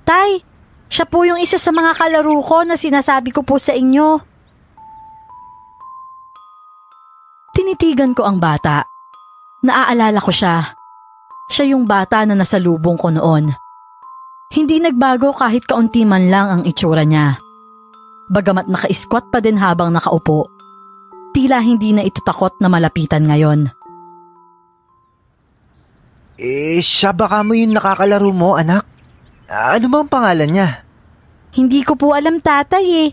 Tay, siya po yung isa sa mga kalaro ko na sinasabi ko po sa inyo. Tinitigan ko ang bata. Naaalala ko siya. Siya yung bata na nasalubong ko noon. Hindi nagbago kahit kaunti man lang ang itsura niya. Bagamat naka-squat pa din habang nakaupo, tila hindi na ito takot na malapitan ngayon. Siya baka mo yung nakakalaro mo, anak? Ano bang pangalan niya? Hindi ko po alam, tatay eh.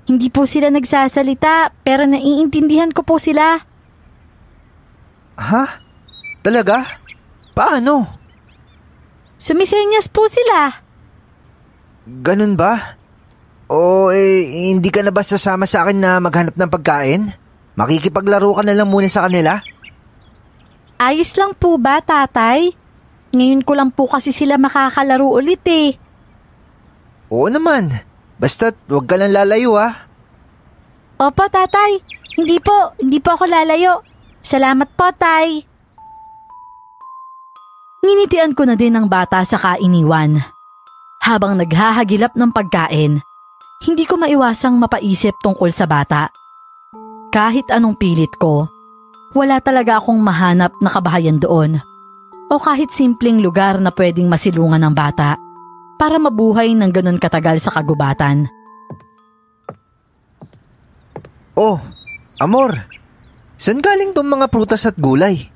Hindi po sila nagsasalita pero naiintindihan ko po sila. Ha? Talaga? Paano? Sumisenyas po sila. Ganun ba? O hindi ka na ba sasama sa akin na maghanap ng pagkain? Makikipaglaro ka na lang muna sa kanila? Ayos lang po ba, tatay? Ngayon ko lang po kasi sila makakalaro ulit eh. Oo naman. Basta't huwag ka lang lalayo Opo, tatay. Hindi po ako lalayo. Salamat po, tay. Nginitian ko na din ang bata sa kainiwan. Habang naghahagilap ng pagkain, hindi ko maiwasang mapaisip tungkol sa bata. Kahit anong pilit ko, wala talaga akong mahanap na kabahayan doon. O kahit simpleng lugar na pwedeng masilungan ng bata para mabuhay ng ganun katagal sa kagubatan. Oh, Amor, saan galing tong mga prutas at gulay?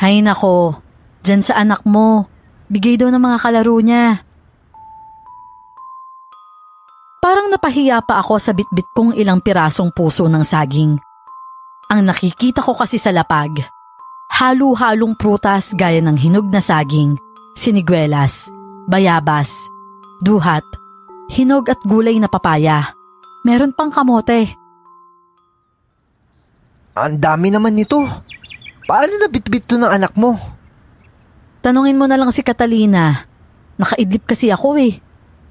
Hay nako, dyan sa anak mo. Bigay daw ng mga kalaro niya. Parang napahiya pa ako sa bitbit kong ilang pirasong puso ng saging. Ang nakikita ko kasi sa lapag, halo-halong prutas gaya ng hinog na saging, siniguelas, bayabas, duhat, hinog at gulay na papaya. Meron pang kamote. Ang dami naman nito. Paano nabitbit to ng anak mo? Tanungin mo na lang si Catalina. Nakaidlip kasi ako eh.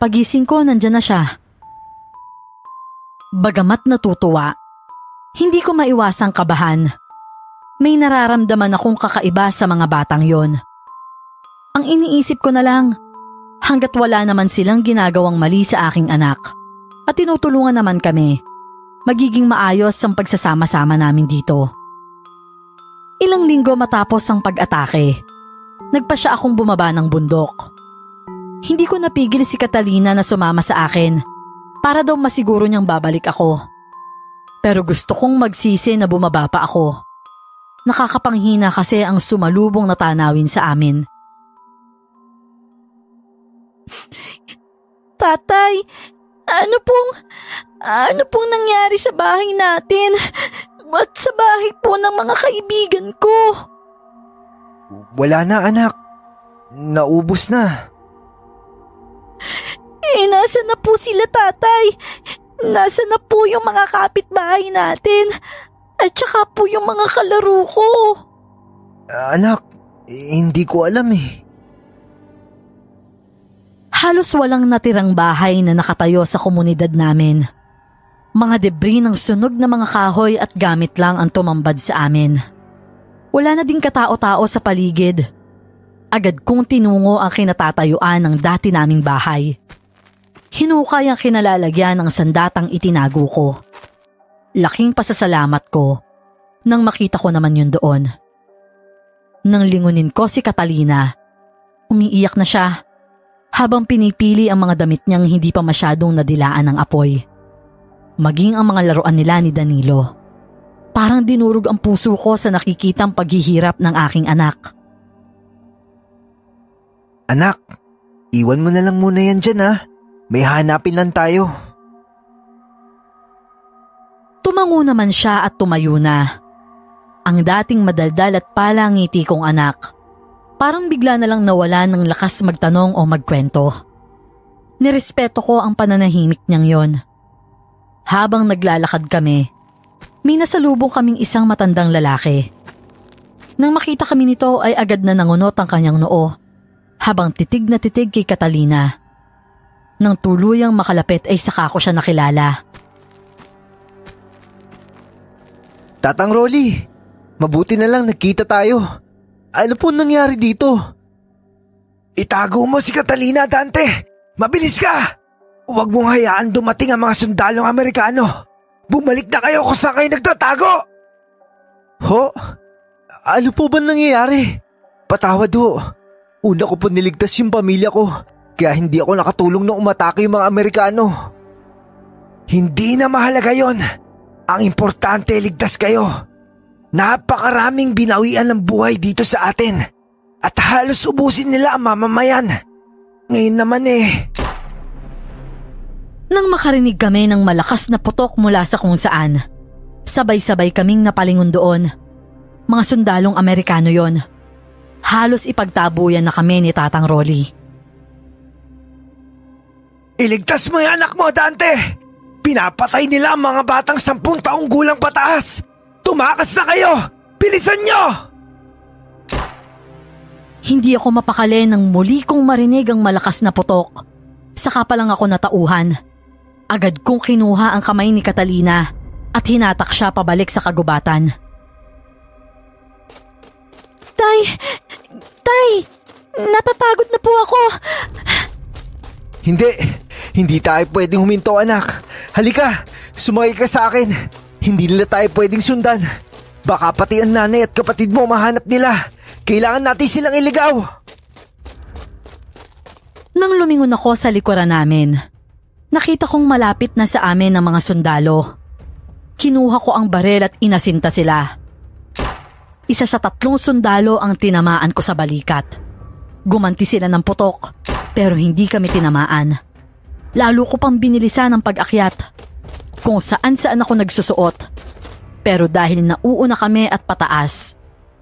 Pagising ko, nandyan na siya. Bagamat natutuwa, hindi ko maiwasang kabahan. May nararamdaman akong kakaiba sa mga batang yon. Ang iniisip ko na lang, hanggat wala naman silang ginagawang mali sa aking anak at tinutulungan naman kami, magiging maayos ang pagsasama-sama namin dito. Ilang linggo matapos ang pag-atake, nagpa siya akong bumaba ng bundok. Hindi ko napigil si Catalina na sumama sa akin para daw masiguro niyang babalik ako. Pero gusto kong magsisi na bumaba pa ako. Nakakapanghina kasi ang sumalubong na tanawin sa amin. Tatay, ano pong nangyari sa bahay natin at sa bahay po ng mga kaibigan ko? Wala na anak. Naubos na. Nasa na po sila, tatay? Nasa na po yung mga kapitbahay natin? At saka po yung mga kalaro ko? Anak, hindi ko alam eh. Halos walang natirang bahay na nakatayo sa komunidad namin. Mga debris ng sunog na mga kahoy at gamit lang ang tumambad sa amin. Wala na ding katao-tao sa paligid. Agad kong tinungo ang kinatatayuan ng dati naming bahay. Hinukay ang kinalalagyan ng sandatang itinago ko. Laking pasasalamat ko nang makita ko naman yun doon. Nang lingunin ko si Catalina, umiiyak na siya habang pinipili ang mga damit niyang hindi pa masyadong nadilaan ng apoy. Maging ang mga laruan nila ni Danilo. Parang dinurog ang puso ko sa nakikitang paghihirap ng aking anak. Anak, iwan mo na lang muna yan dyan ha. May hanapin lang tayo. Tumango naman siya at tumayo na. Ang dating madaldal at palangiti kong anak, parang bigla na lang nawala ng lakas magtanong o magkwento. Nirespeto ko ang pananahimik niyang yon. Habang naglalakad kami, may nasalubong kaming isang matandang lalaki. Nang makita kami nito ay agad na nangunot ang kanyang noo, habang titig na titig kay Catalina. Nang tuluyang makalapit ay saka ko siya nakilala. Tatang Rolly, mabuti na lang nagkita tayo. Ano po nangyari dito? Itago mo si Catalina, Dante! Mabilis ka! Huwag mong hayaan dumating ang mga sundalong Amerikano. Bumalik na kayo kung saan kayo nagtatago! Ho? Ano po ba nangyayari? Patawad ho. Una ko po niligtas yung pamilya ko, kaya hindi ako nakatulong nung umatake yung mga Amerikano. Hindi na mahalaga yon. Ang importante, ligtas kayo. Napakaraming binawian ng buhay dito sa atin at halos ubusin nila ang mamamayan. Ngayon naman Nang makarinig kami ng malakas na putok mula sa kung saan, sabay-sabay kaming napalingon doon. Mga sundalong Amerikano yon. Halos ipagtabuyan na kami ni Tatang Rolly. Iligtas mo yung anak mo, Dante! Pinapatay nila ang mga batang 10 taong gulang pataas! Tumakas na kayo! Bilisan nyo! Hindi ako mapakali nang muli kong marinig ang malakas na putok. Saka pa lang ako natauhan. Agad kong kinuha ang kamay ni Catalina at hinatak siya pabalik sa kagubatan. Tay, napapagod na po ako. Hindi tayo pwedeng huminto, anak. Halika, sumakay ka sa akin. Hindi nila tayo pwedeng sundan. Baka pati ang nanay at kapatid mo mahanap nila. Kailangan natin silang iligaw. Nang lumingon ako sa likuran namin, nakita kong malapit na sa amin ang mga sundalo. Kinuha ko ang barel at inasinta sila. Isa sa 3 sundalo ang tinamaan ko sa balikat. Gumanti sila ng putok, pero hindi kami tinamaan. Lalo ko pang binilisan ang pag-akyat. Kung saan-saan ako nagsusuot. Pero dahil nauuna kami at pataas,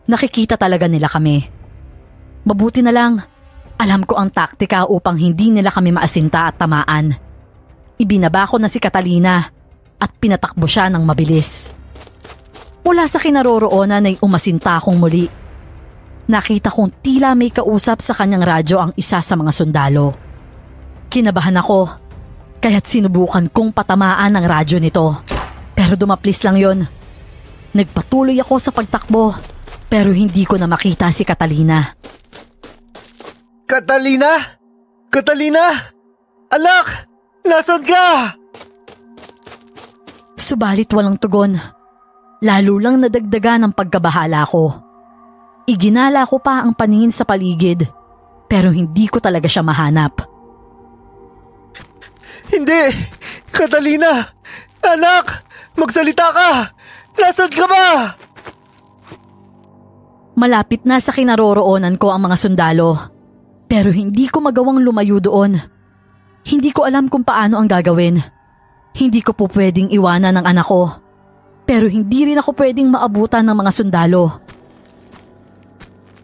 nakikita talaga nila kami. Mabuti na lang, alam ko ang taktika upang hindi nila kami maasinta at tamaan. Ibinaba ko na si Catalina at pinatakbo siya ng mabilis. Mula sa kinaroroonan ay umasinta akong muli. Nakita kong tila may kausap sa kanyang radyo ang isa sa mga sundalo. Kinabahan ako, kaya't sinubukan kong patamaan ang radyo nito. Pero dumaplis lang yon. Nagpatuloy ako sa pagtakbo, pero hindi ko na makita si Catalina. Catalina? Anak! Nasaan ka? Subalit walang tugon. Lalo lang nadagdagan ang pagkabahala ko. Iginala ko pa ang paningin sa paligid, pero hindi ko talaga siya mahanap. Hindi! Catalina! Anak! Magsalita ka! Nasaan ka ba? Malapit na sa kinaroroonan ko ang mga sundalo, pero hindi ko magawang lumayo doon. Hindi ko alam kung paano ang gagawin. Hindi ko po pwedeng iwanan ang anak ko, pero hindi rin ako pwedeng maabutan ng mga sundalo.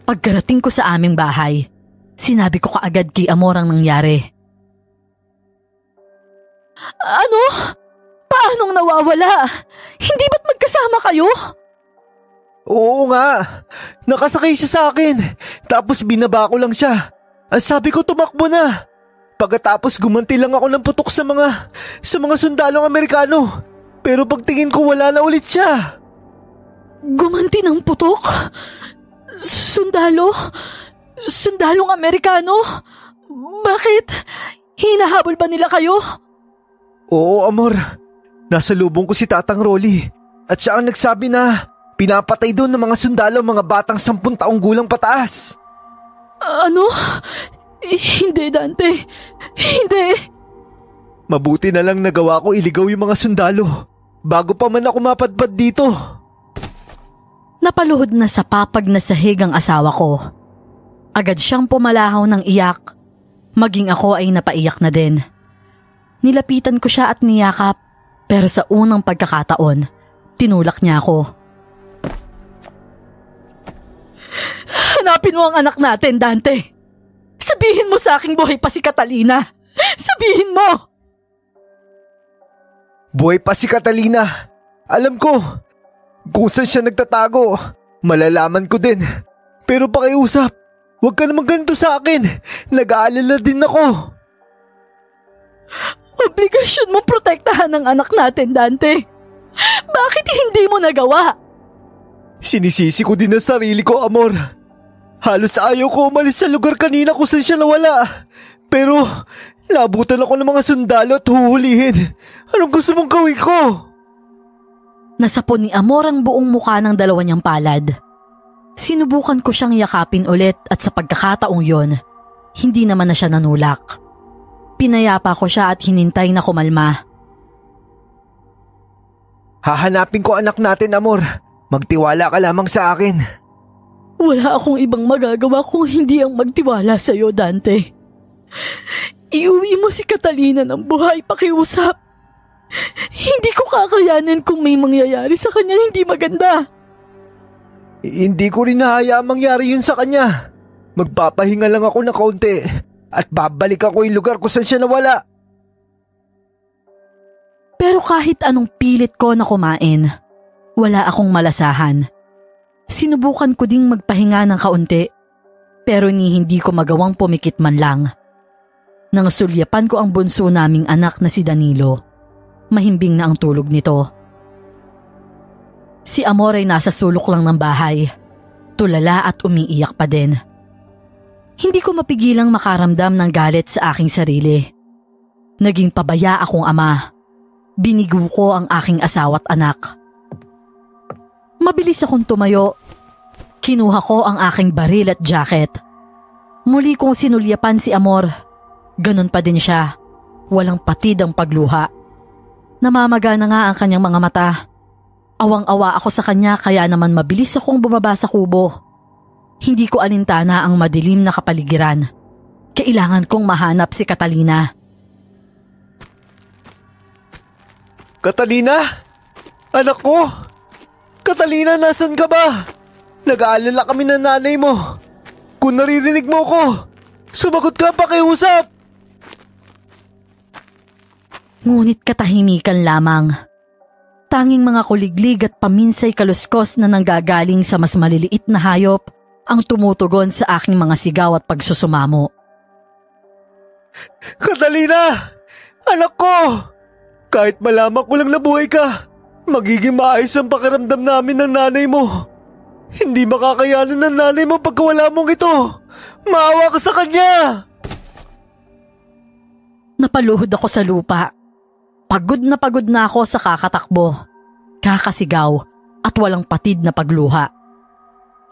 Pagkarating ko sa aming bahay, sinabi ko kaagad kay Amor ang nangyari. Ano? Paanong nawawala? Hindi ba't magkasama kayo? Oo nga. Nakasakay siya sa akin. Tapos binaba ko lang siya. Ang sabi ko tumakbo na. Pagkatapos gumanti lang ako ng putok sa mga sundalong Amerikano. Pero pagtingin ko wala na ulit siya. Gumanti ng putok? Sundalong Amerikano? Bakit? Hinahabol ba nila kayo? Oo, Amor. Nasa lubong ko si Tatang Rolly. At siya ang nagsabi na pinapatay doon ng mga sundalo mga batang 10 taong gulang pataas. Ano? Hindi, Dante. Hindi. Mabuti na lang nagawa ko iligaw yung mga sundalo bago pa man ako mapadpad dito. Napaluhod na sa papag na sahig ang asawa ko. Agad siyang pumalahaw ng iyak. Maging ako ay napaiyak na din. Nilapitan ko siya at niyakap, pero sa unang pagkakataon, tinulak niya ako. Hanapin mo ang anak natin, Dante. Sabihin mo sa aking buhay pa si Catalina. Sabihin mo! Buhay pa si Catalina. Alam ko. Kung saan siya nagtatago, malalaman ko din. Pero pakiusap, huwag ka naman ganito sa akin. Nag-aalala din ako. Obligasyon mong protektahan ang anak natin, Dante. Bakit hindi mo nagawa? Sinisisi ko din ang sarili ko, Amor. Halos ayaw ko umalis sa lugar kanina kung saan siya nawala. Pero labutan ako ng mga sundalo at huhulihin. Anong gusto mong gawin ko? Nasapon ni Amor ang buong mukha ng dalawa niyang palad. Sinubukan ko siyang yakapin ulit at sa pagkakataong yon, hindi naman na siya nanulak. Pinayapa ko siya at hinintay na kumalma. Hahanapin ko anak natin, Amor. Magtiwala ka lamang sa akin. Wala akong ibang magagawa kung hindi ang magtiwala sa iyo, Dante. Iuwi mo si Catalina ng buhay, pakiusap. Hindi ko kakayanin kung may mangyayari sa kanya hindi maganda. Hindi ko rin nahayaang mangyari yun sa kanya. Magpapahinga lang ako ng kaunti at babalik ako yung lugar kung saan siya nawala. Pero kahit anong pilit ko na kumain, wala akong malasahan. Sinubukan ko ding magpahinga ng kaunti, pero hindi ko magawang pumikit man lang. Nang sulyapan ko ang bunso naming anak na si Danilo, mahimbing na ang tulog nito. Si Amor ay nasa sulok lang ng bahay, tulala at umiiyak pa din. Hindi ko mapigilang makaramdam ng galit sa aking sarili. Naging pabaya akong ama. Binigo ko ang aking asawa't anak. Mabilis akong tumayo. Kinuha ko ang aking baril at jacket. Muli kong sinulyapan si Amor. Ganon pa din siya. Walang patid ang pagluha. Namamaga na nga ang kanyang mga mata. Awang-awa ako sa kanya kaya naman mabilis akong bumaba sa kubo. Hindi ko alintana ang madilim na kapaligiran. Kailangan kong mahanap si Catalina. Catalina? Anak ko? Catalina, nasan ka ba? Nag-aalala kami ng nanay mo. Kung naririnig mo ko, sumagot ka, pakiusap! Ngunit katahimikan lamang. Tanging mga kuliglig at paminsay kaluskos na nanggagaling sa mas maliliit na hayop ang tumutugon sa aking mga sigaw at pagsusumamo. Catalina! Anak ko! Kahit malaman ko lang na buhay ka, magiging maayos ang pakiramdam namin ng nanay mo. Hindi makakayanan ng nanay mo pagka wala mong ito. Maawa ka sa kanya! Napaluhod ako sa lupa. Pagod na ako sa kakatakbo, kakasigaw at walang patid na pagluha.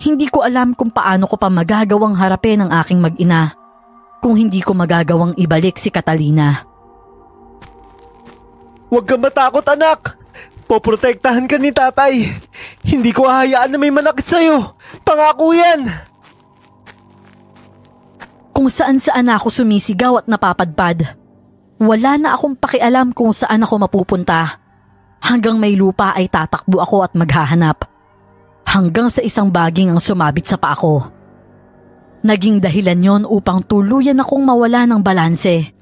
Hindi ko alam kung paano ko pa magagawang harapin ang aking mag-ina kung hindi ko magagawang ibalik si Catalina. Huwag kang matakot, anak! Poprotektahan ka ni tatay. Hindi ko hahayaan na may manakit sa'yo. Pangako yan! Kung saan-saan ako sumisigaw at napapadpad. Wala na akong pakialam kung saan ako mapupunta. Hanggang may lupa ay tatakbo ako at maghahanap. Hanggang sa isang baging ang sumabit sa paa ko. Naging dahilan yon upang tuluyan akong mawala ng balanse.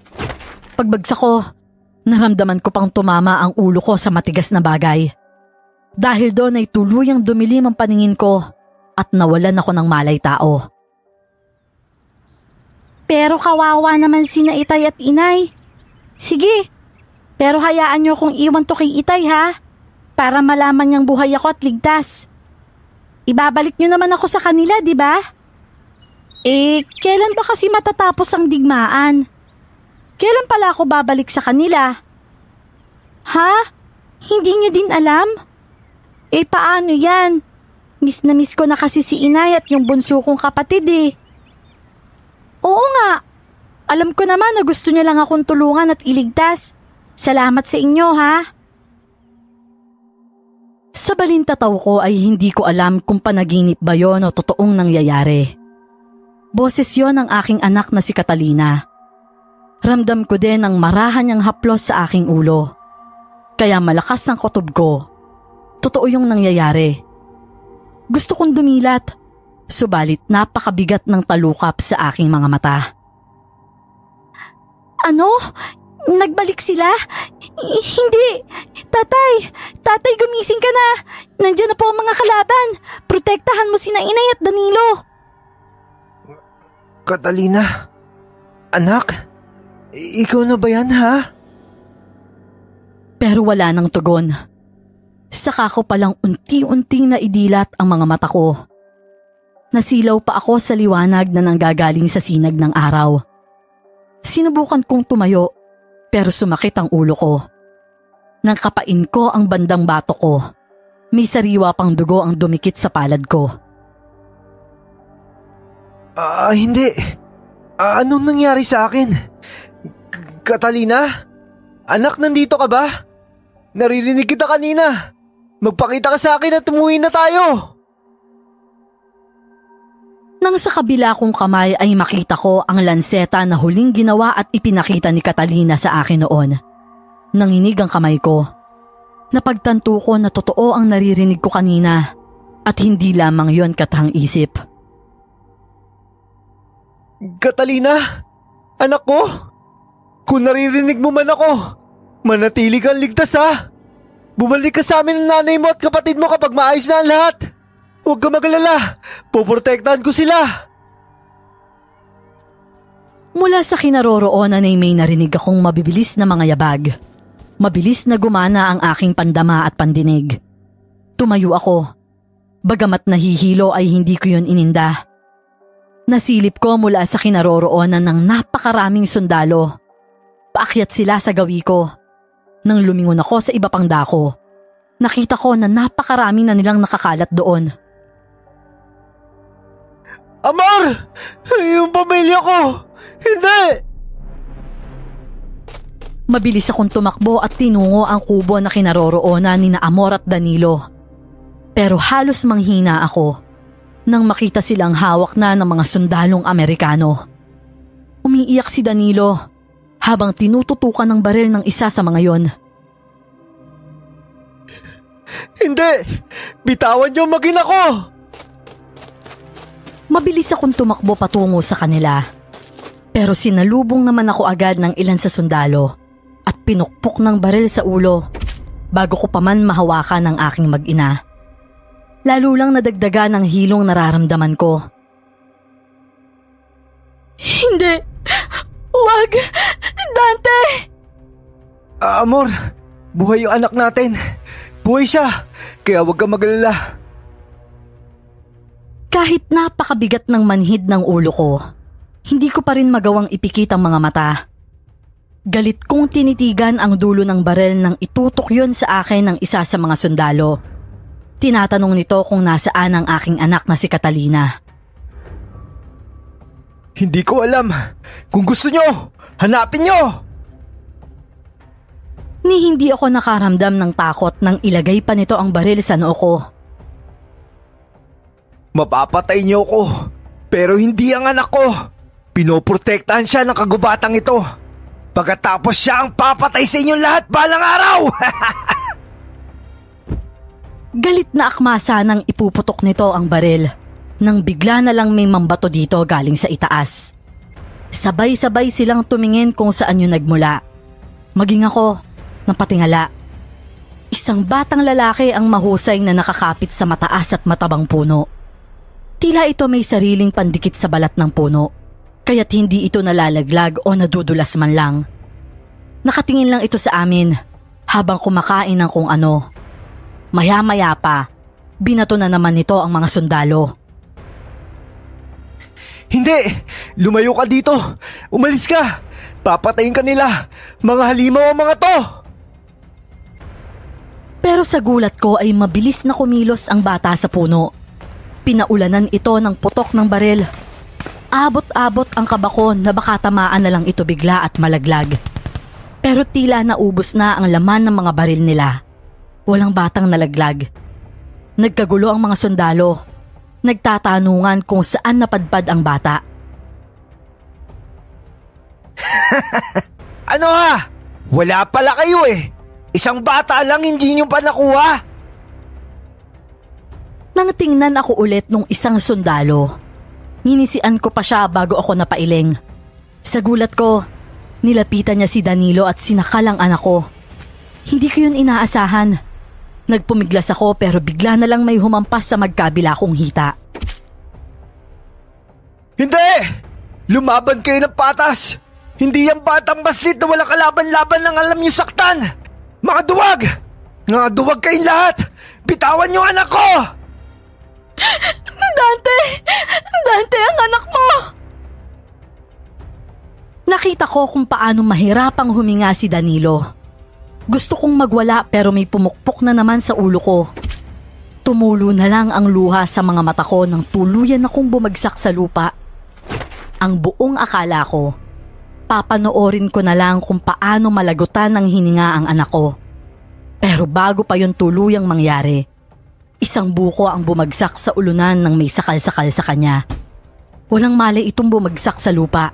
Pagbagsak ko, naramdaman ko pang tumama ang ulo ko sa matigas na bagay. Dahil doon ay tuluyang dumilim ang paningin ko at nawalan ako ng malay tao. Pero kawawa naman sina itay at inay. Sige, pero hayaan niyo kong iwan to kay itay ha, para malaman niyang buhay ako at ligtas. Ibabalik niyo naman ako sa kanila, di ba? Kailan ba kasi matatapos ang digmaan? Kailan pala ako babalik sa kanila? Ha? Hindi niyo din alam? Paano yan? Miss na miss ko na kasi si inay at yung bunso kong kapatid eh. Oo nga. Alam ko naman na gusto niyo lang akong tulungan at iligtas. Salamat sa inyo, ha? Sa balintataw ko ay hindi ko alam kung panaginip ba yon o totoong nangyayari. Boses yon ng aking anak na si Catalina. Ramdam ko din ang marahan niyang haplos sa aking ulo. Kaya malakas ang kutob ko. Totoo yung nangyayari. Gusto kong dumilat, subalit napakabigat ng talukap sa aking mga mata. Ano? Nagbalik sila? Hindi. Tatay, gumising ka na. Nandiyan na po ang mga kalaban. Protektahan mo sina inay at Danilo. Catalina? Anak? Ikaw na ba yan, ha? Pero wala nang tugon. Saka ko palang unti-unting naidilat ang mga mata ko. Nasilaw pa ako sa liwanag na nanggagaling sa sinag ng araw. Sinubukan kong tumayo, pero sumakit ang ulo ko. Nang kapain ko ang bandang bato ko, may sariwa pang dugo ang dumikit sa palad ko. Hindi. Anong nangyari sa akin? Catalina? Anak, nandito ka ba? Naririnig kita kanina. Magpakita ka sa akin at umuwi na tayo. Nang sa kabila kong kamay ay makita ko ang lanseta na huling ginawa at ipinakita ni Catalina sa akin noon. Nanginig ang kamay ko. Napagtanto ko na totoo ang naririnig ko kanina at hindi lamang yon katang isip. Catalina, anak ko, kung naririnig mo man ako, manatili kang ligtas ha. Bumalik ka sa amin ng nanay mo at kapatid mo kapag maayos na ang lahat. Huwag ka magalala, poprotektahan ko sila. Mula sa kinaroroonan ay may narinig akong mabibilis na mga yabag. Mabilis na gumana ang aking pandama at pandinig. Tumayo ako. Bagamat nahihilo ay hindi ko yun ininda. Nasilip ko mula sa kinaroroonan ng napakaraming sundalo. Paakyat sila sa gawi ko. Nang lumingon ako sa iba pang dako, nakita ko na napakarami na nilang nakakalat doon. Amor! Yung pamilya ko! Hindi! Mabilis akong tumakbo at tinungo ang kubo na kinaroroonan ni Amor at Danilo. Pero halos manghina ako nang makita silang hawak na ng mga sundalong Amerikano. Umiiyak si Danilo habang tinututukan ng baril ng isa sa mga yon. Hindi! Bitawan niyo maging ako! Mabilis akong tumakbo patungo sa kanila. Pero sinalubong naman ako agad ng ilan sa sundalo at pinukpok ng baril sa ulo bago ko pa man mahawakan ng aking mag-ina. Lalo lang nadagdagan ng hilong nararamdaman ko. Hindi! Huwag! Dante! Amor, buhay yung anak natin. Buhay siya, kaya huwag kang magalala. Kahit napakabigat ng manhid ng ulo ko, hindi ko pa rin magawang ipikit ang mga mata. Galit kong tinitigan ang dulo ng baril nang itutok yon sa akin ng isa sa mga sundalo. Tinatanong nito kung nasaan ang aking anak na si Catalina. Hindi ko alam. Kung gusto nyo, hanapin nyo! Ni hindi ako nakaramdam ng takot nang ilagay pa nito ang baril sa noo ko. Mapapatay niyo ko, pero hindi ang anak ko. Pinoprotektahan siya ng kagubatang ito. Pagkatapos siya ang papatay sa inyong lahat balang araw! Galit na akmasa nang ipuputok nito ang baril nang bigla na lang may mambato dito galing sa itaas. Sabay-sabay silang tumingin kung saan yun nagmula. Maging ako, napatingala. Isang batang lalaki ang mahusay na nakakapit sa mataas at matabang puno. Tila ito may sariling pandikit sa balat ng puno, kaya't hindi ito nalalaglag o nadudulas man lang. Nakatingin lang ito sa amin habang kumakain ng kung ano. Maya-maya pa, binato na naman nito ang mga sundalo. Hindi! Lumayo ka dito! Umalis ka! Papatayin ka nila! Mga halimaw ang mga to! Pero sa gulat ko ay mabilis na kumilos ang bata sa puno. Pinaulanan ito ng putok ng baril. Abot-abot ang kabako na baka tamaan na lang ito bigla at malaglag. Pero tila naubos na ang laman ng mga baril nila. Walang batang nalaglag. Nagkagulo ang mga sundalo. Nagtatanungan kung saan napadpad ang bata. Ano ha? Wala pala kayo eh. Isang bata lang hindi nyo pa nakuha. Nang tingnan ako ulit nung isang sundalo, ninisian ko pa siya bago ako napailing. Sa gulat ko, nilapitan niya si Danilo at sinakal ang anak ko. Hindi ko yun inaasahan. Nagpumiglas ako pero bigla na lang may humampas sa magkabila kong hita. Hindi! Lumaban kayo ng patas! Hindi yung batang baslit na walang kalaban-laban lang alam niyo saktan! Mga duwag! Mga duwag kayong lahat! Bitawan niyo anak ko! Dante! Dante, ang anak mo! Nakita ko kung paano mahirapang huminga si Danilo. Gusto kong magwala pero may pumukpok na naman sa ulo ko. Tumulo na lang ang luha sa mga mata ko nang tuluyan akong bumagsak sa lupa. Ang buong akala ko, papanoorin ko na lang kung paano malagutan ng hininga ang anak ko. Pero bago pa yun tuluyang mangyari, isang buko ang bumagsak sa ulunan ng may sakal-sakal sa kanya. Walang malay itong bumagsak sa lupa.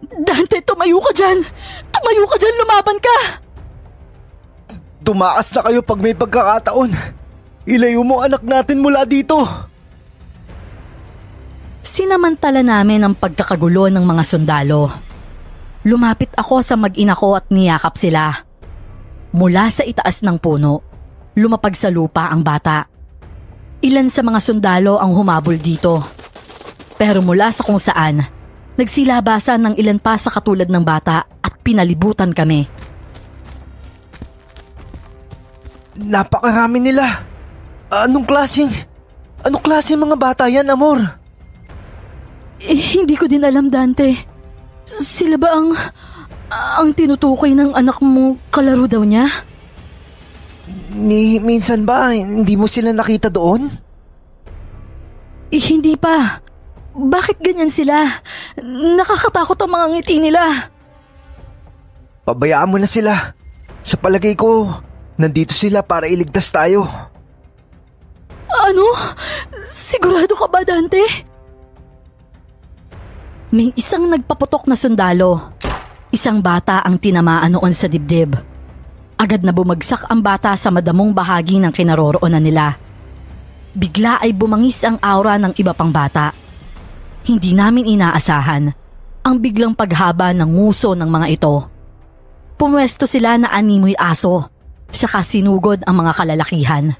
Dante, tumayo ka dyan! Tumayo ka dyan, lumaban ka! Tumaas na kayo pag may pagkakataon. Ilayo mo anak natin mula dito. Sinamantala namin ang pagkakagulo ng mga sundalo. Lumapit ako sa mag-ina ko at niyakap sila. Mula sa itaas ng puno, lumapag sa lupa ang bata. Ilan sa mga sundalo ang humabol dito. Pero mula sa kung saan, nagsilabasan ng ilan pa sa katulad ng bata at pinalibutan kami. Napakarami nila. Anong klaseng mga bata yan, Amor? Hindi ko din alam, Dante. Sila ba ang tinutukoy ng anak mong kalaro daw niya? Minsan ba hindi mo sila nakita doon? Hindi pa. Bakit ganyan sila? Nakakatakot ang mga ngiti nila. Pabayaan mo na sila. Sa palagay ko, nandito sila para iligtas tayo. Ano? Sigurado ka ba, Dante? May isang nagpaputok na sundalo. Isang bata ang tinamaan noon sa dibdib. Agad na bumagsak ang bata sa madamong bahagi ng kinaroroonan nila. Bigla ay bumangis ang aura ng iba pang bata. Hindi namin inaasahan ang biglang paghaba ng nguso ng mga ito. Pumwesto sila na animoy aso, saka sinugod ang mga kalalakihan.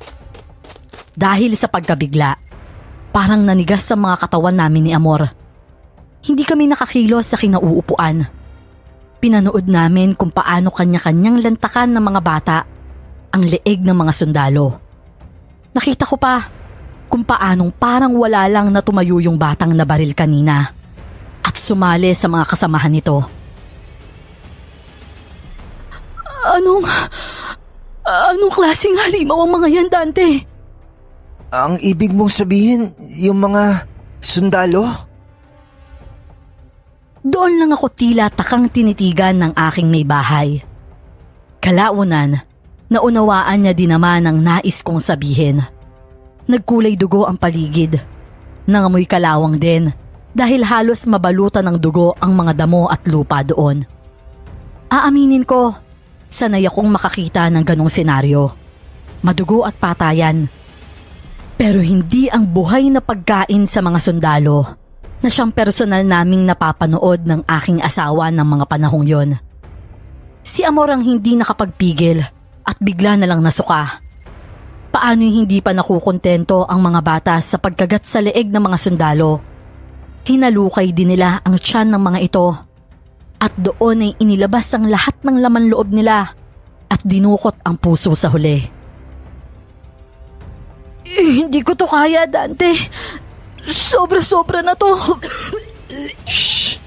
Dahil sa pagkabigla, parang nanigas sa mga katawan namin ni Amor. Hindi kami nakakilos sa kinauupuan. Pinanood namin kung paano kanya-kanyang lantakan ng mga bata ang leeg ng mga sundalo. Nakita ko pa kung paanong parang wala lang na tumayo yung batang nabaril kanina at sumali sa mga kasamahan nito. Anong klaseng halimaw ang mga yan, Dante? Ang ibig mong sabihin, yung mga sundalo? Doon lang ako tila takang tinitigan ng aking may bahay. Kalaunan, naunawaan niya din naman ang nais kong sabihin. Nagkulay dugo ang paligid. Nangamoy kalawang din dahil halos mabalutan ng dugo ang mga damo at lupa doon. Aaminin ko, sanay akong makakita ng ganong senaryo. Madugo at patayan. Pero hindi ang buhay na pagkain sa mga sundalo na siyang personal naming napapanood ng aking asawa ng mga panahong yon. Si Amor ang hindi nakapagpigil at bigla na lang nasuka. Paano hindi pa nakukontento ang mga bata sa pagkagat sa leeg ng mga sundalo? Hinalukay din nila ang tiyan ng mga ito at doon ay inilabas ang lahat ng laman loob nila at dinukot ang puso sa huli. Hindi ko to kaya, Dante. Sobra-sobra na to. Shh!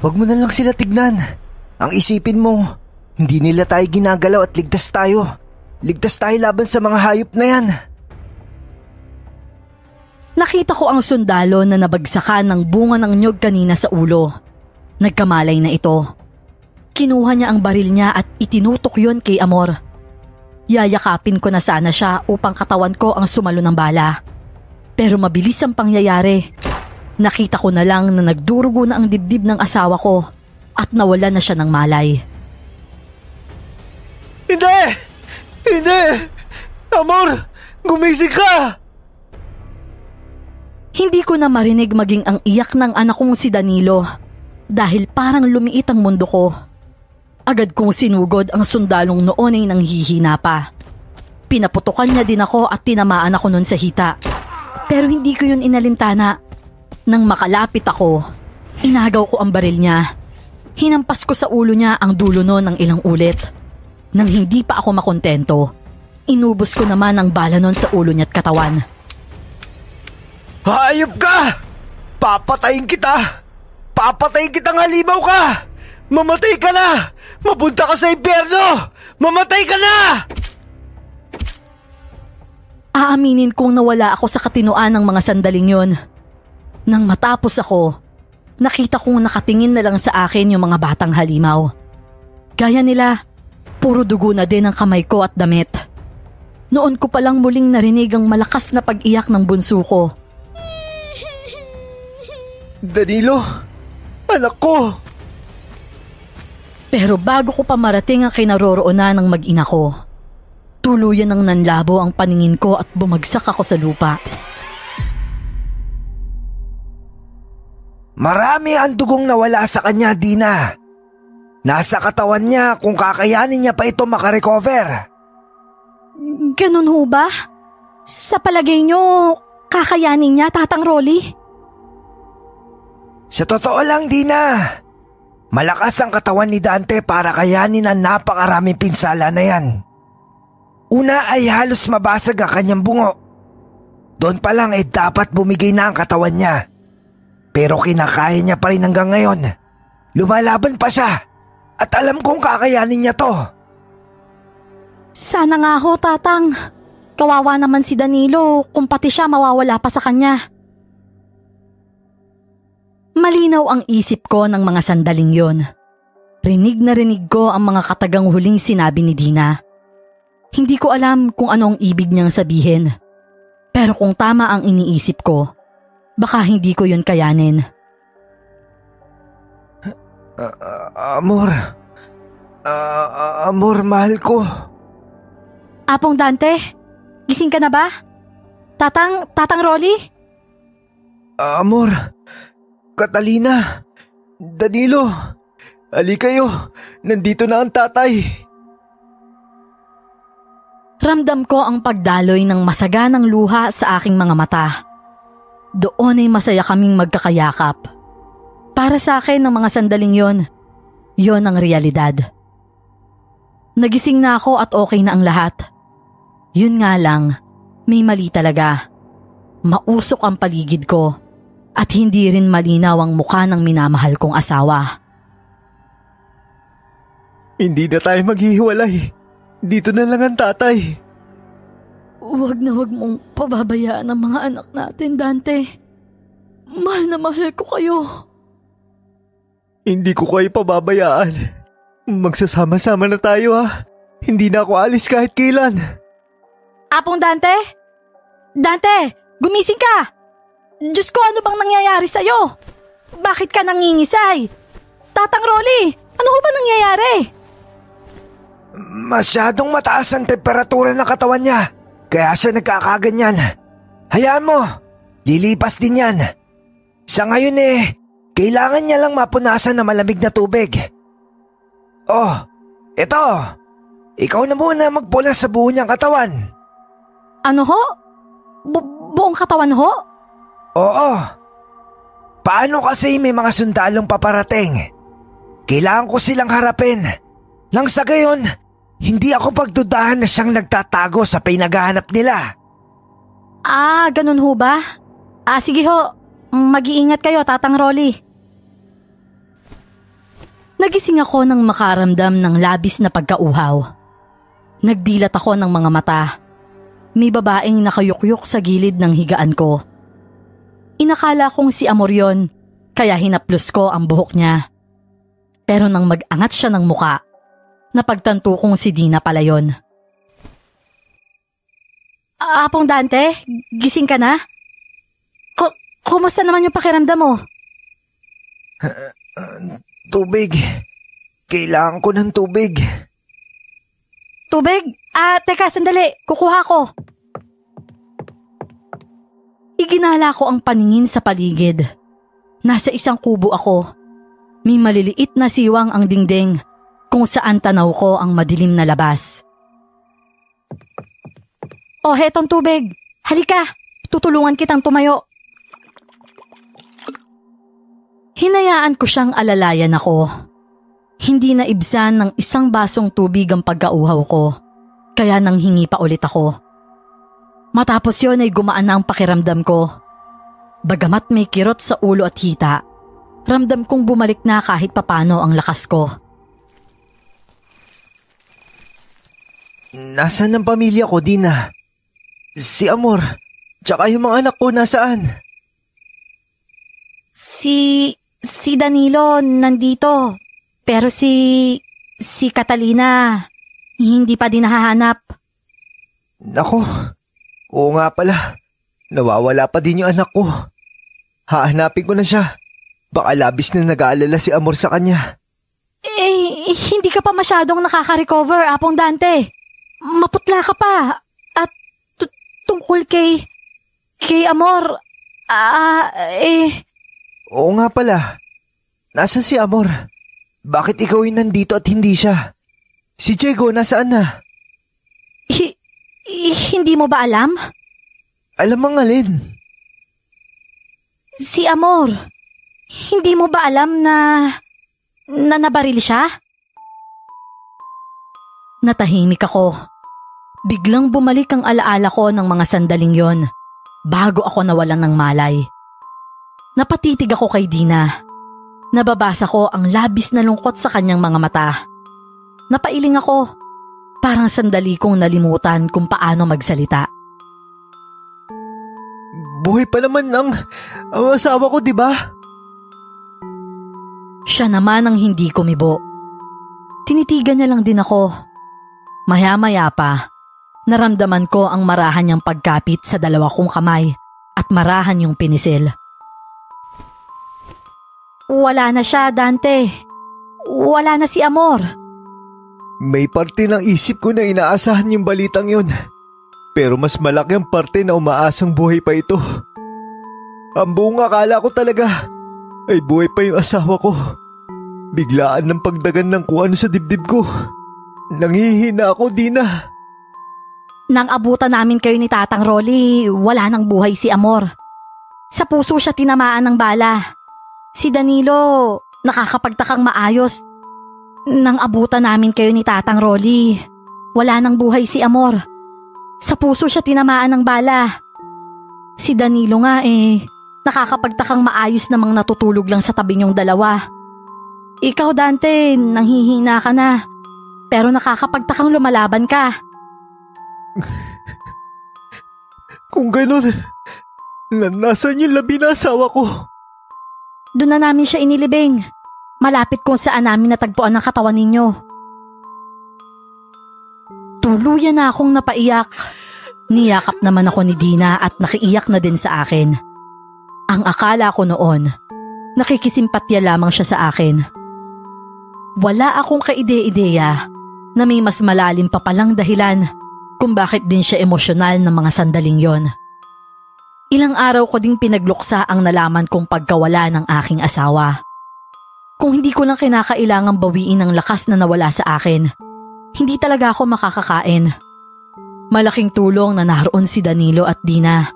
Huwag mo na lang sila tignan. Ang isipin mo, hindi nila tayo ginagalaw at ligtas tayo. Ligtas tayo laban sa mga hayop na yan. Nakita ko ang sundalo na nabagsakan ng bunga ng nyog kanina sa ulo. Nagkamalay na ito. Kinuha niya ang baril niya at itinutok yon kay Amor. Yayakapin ko na sana siya upang katawan ko ang sumalo ng bala. Pero mabilis ang pangyayari. Nakita ko na lang na nagdurugo na ang dibdib ng asawa ko at nawala na siya ng malay. Hindi! Hindi! Amor! Gumising ka! Hindi ko na marinig maging ang iyak ng anak kong si Danilo dahil parang lumiit ang mundo ko. Agad kong sinugod ang sundalong noon ay nanghihina pa. Pinaputukan niya din ako at tinamaan ako noon sa hita. Pero hindi ko yun inalintana. Nang makalapit ako, inagaw ko ang baril niya. Hinampas ko sa ulo niya ang dulo noon ng ilang ulit. Nang hindi pa ako makontento, inubos ko naman ang bala noon sa ulo niya at katawan. Hayop ka! Papatayin kita! Papatayin kitang halimaw ka! Mamatay ka na! Mapunta ka sa impyerno! Mamatay ka na! Aaminin kong nawala ako sa katinoan ng mga sandaling yon. Nang matapos ako, nakita kong nakatingin na lang sa akin yung mga batang halimaw. Gaya nila, puro dugo na din ang kamay ko at damit. Noon ko palang muling narinig ang malakas na pag-iyak ng bunso ko. Danilo! Anak ko! Pero bago ko pa marating ang kinaroroonan ng mag-ina ko, tuluyan ng nanlabo ang paningin ko at bumagsak ako sa lupa. Marami ang dugong nawala sa kanya, Dina. Nasa katawan niya kung kakayanin niya pa ito makarecover. Ganun ho ba? Sa palagay nyo, kakayanin niya, Tatang Rolly? Sa totoo lang, Dina, malakas ang katawan ni Dante para kayanin ang napakaraming pinsala na yan. Una ay halos mabasag ang kanyang bungo. Doon pa lang ay dapat bumigay na ang katawan niya. Pero kinakaya niya pa rin hanggang ngayon. Lumalaban pa siya at alam kong kakayanin niya to. Sana nga ho, Tatang. Kawawa naman si Danilo kung pati siya mawawala pa sa kanya. Malinaw ang isip ko ng mga sandaling yon. Rinig na rinig ko ang mga katagang huling sinabi ni Dina. Hindi ko alam kung ano ang ibig niyang sabihin. Pero kung tama ang iniisip ko, baka hindi ko yun kayanin. Amor. Amor, mahal ko. Apong Dante, gising ka na ba? Tatang Rolly? Amor, Catalina, Danilo, ali kayo, nandito na ang tatay. Ramdam ko ang pagdaloy ng masaganang luha sa aking mga mata. Doon ay masaya kaming magkakayakap. Para sa akin ng mga sandaling yon ang realidad. Nagising na ako at okay na ang lahat. Yun nga lang, may mali talaga. Mausok ang paligid ko at hindi rin malinaw ang mukha ng minamahal kong asawa. Hindi na tayo maghihiwalay. Dito na lang ang tatay. Huwag na huwag mong pababayaan ang mga anak natin, Dante. Mahal na mahal ko kayo. Hindi ko kayo pababayaan. Magsasama-sama na tayo, ha. Hindi na ako alis kahit kailan. Apong Dante? Dante, gumising ka! Diyos ko, ano bang nangyayari sa'yo? Bakit ka nangingisay? Tatang Rolly, ano ho ba nangyayari? Masyadong mataas ang temperatura ng katawan niya. Kaya siya nagkakaganyan. Hayaan mo, lilipas din yan. Sa ngayon kailangan niya lang mapunasan ng malamig na tubig. Oh, ito. Ikaw na muna magpunas sa buo niyang katawan. Ano ho? Buong katawan ho? Oo. Paano kasi may mga sundalong paparating? Kailangan ko silang harapin. Nang sa gayon, hindi ako pagdudahan na siyang nagtatago sa pinaghahanap nila. Ganun ho ba? Sige ho. Mag-iingat kayo, Tatang Rolly. Nagising ako nang makaramdam ng labis na pagkauhaw. Nagdilat ako ng mga mata. May babaeng nakayukyuk sa gilid ng higaan ko. Inakala kong si Amor yun, kaya hinaplos ko ang buhok niya. Pero nang mag-angat siya ng muka, napagtanto kong si Dina pala yun. Apong Dante, gising ka na? Kumusta naman yung pakiramdam mo? Tubig. Kailangan ko ng tubig. Tubig? Teka, sandali. Kukuha ko. Iginala ko ang paningin sa paligid. Nasa isang kubo ako. May maliliit na siwang ang dingding kung saan tanaw ko ang madilim na labas. Oh, hetong tubig. Halika, tutulungan kitang tumayo. Hinayaan ko siyang alalayan ako. Hindi na ibsan ng isang basong tubig ang pagkauhaw ko, kaya nanghingi pa ulit ako. Matapos yon ay gumaan na ang pakiramdam ko. Bagamat may kirot sa ulo at hita, ramdam kong bumalik na kahit papano ang lakas ko. Nasaan ang pamilya ko, Dina? Si Amor, tsaka yung mga anak ko nasaan? Si Danilo nandito, pero si Catalina hindi pa din nahahanap. Nako, oo nga pala. Nawawala pa din yung anak ko. Hahanapin ko na siya. Baka labis na nag-aalala si Amor sa kanya. Hindi ka pa masyadong nakaka-recover, Apong Dante. Maputla ka pa. At tungkol kay Amor, Oo nga pala. Nasaan si Amor? Bakit ikaw yung nandito at hindi siya? Si Diego, nasaan na? Hindi mo ba alam? Alam ang alin? Si Amor, hindi mo ba alam na nabaril siya? Natahimik ako. Biglang bumalik ang alaala ko ng mga sandaling yon bago ako nawalan ng malay. Napatitig ako kay Dina. Nababasa ko ang labis na lungkot sa kanyang mga mata. Napailing ako. Parang sandali kong nalimutan kung paano magsalita. Buhay pa naman ang asawa ko, di ba? Siya naman ang hindi kumibo. Tinitigan niya lang din ako. Maya-maya pa, naramdaman ko ang marahan niyang pagkapit sa dalawa kong kamay at marahan yung pinisil. Wala na siya, Dante. Wala na si Amor. May parte ng isip ko na inaasahan yung balitang yun. Pero mas malaki ang parte na umaasang buhay pa ito. Ang buong akala ko talaga ay buhay pa yung asawa ko. Biglaan ng pagdagan ng kung ano sa dibdib ko. Nanghihina ako, Dina. Nang abutan namin kayo ni Tatang Rolly, wala nang buhay si Amor. Sa puso siya tinamaan ng bala. Si Danilo, nakakapagtakang maayos. Nang abutan namin kayo ni Tatang Rolly, wala nang buhay si Amor. Sa puso siya tinamaan ng bala. Si Danilo nga nakakapagtakang maayos namang natutulog lang sa tabi niyong dalawa. Ikaw, Dante, nanghihina ka na. Pero nakakapagtakang lumalaban ka. Kung ganun, nasaan yung labi na asawa ko? Doon na namin siya inilibing. Malapit kung saan namin natagpuan ang katawan ninyo. Tuluyan na akong napaiyak. Niyakap naman ako ni Dina at nakiiyak na din sa akin. Ang akala ko noon, nakikisimpatya lamang siya sa akin. Wala akong kaide-ideya na may mas malalim pa palang dahilan kung bakit din siya emosyonal ng mga sandaling yon. Ilang araw ko ding pinagluksa ang nalaman kong pagkawala ng aking asawa. Kung hindi ko lang kinakailangang bawiin ang lakas na nawala sa akin, hindi talaga ako makakakain. Malaking tulong na naroon si Danilo at Dina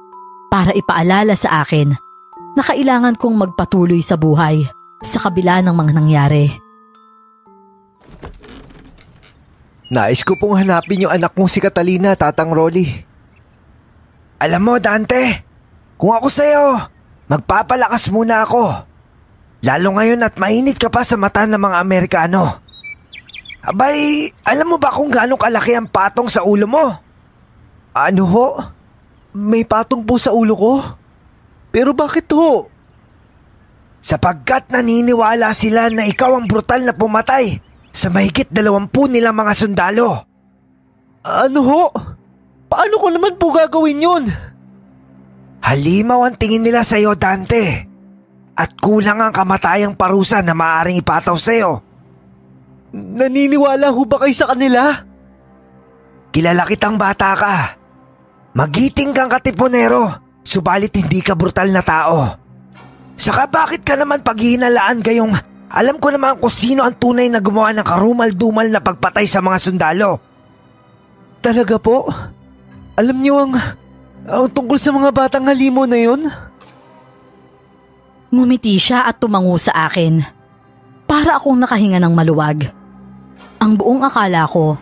para ipaalala sa akin na kailangan kong magpatuloy sa buhay sa kabila ng mga nangyari. Nais ko pong hanapin yung anak mong si Catalina, Tatang Rolly. Alam mo, Dante, kung ako sa'yo, magpapalakas muna ako. Lalo ngayon at mainit ka pa sa mata ng mga Amerikano. Abay, alam mo ba kung gaano kalaki ang patong sa ulo mo? Ano ho? May patong po sa ulo ko? Pero bakit ho? Sapagkat naniniwala sila na ikaw ang brutal na pumatay sa mahigit 20 nilang mga sundalo. Ano ho? Paano ko naman po gagawin yun? Halimaw ang tingin nila sa iyo, Dante. At kulang ang kamatayang parusa na maaaring ipataw sa iyo. Naniniwala ho ba kayo sa kanila? Kilala kitang bata ka. Magiting kang katipunero, subalit hindi ka brutal na tao. Saka bakit ka naman paghihinalaan gayong alam ko naman kung sino ang tunay na gumawa ng karumal-dumal na pagpatay sa mga sundalo? Talaga po? Alam niyo ang tungkol sa mga batang halimo na yun? Ngumiti siya at tumango sa akin. Para akong nakahinga ng maluwag. Ang buong akala ko,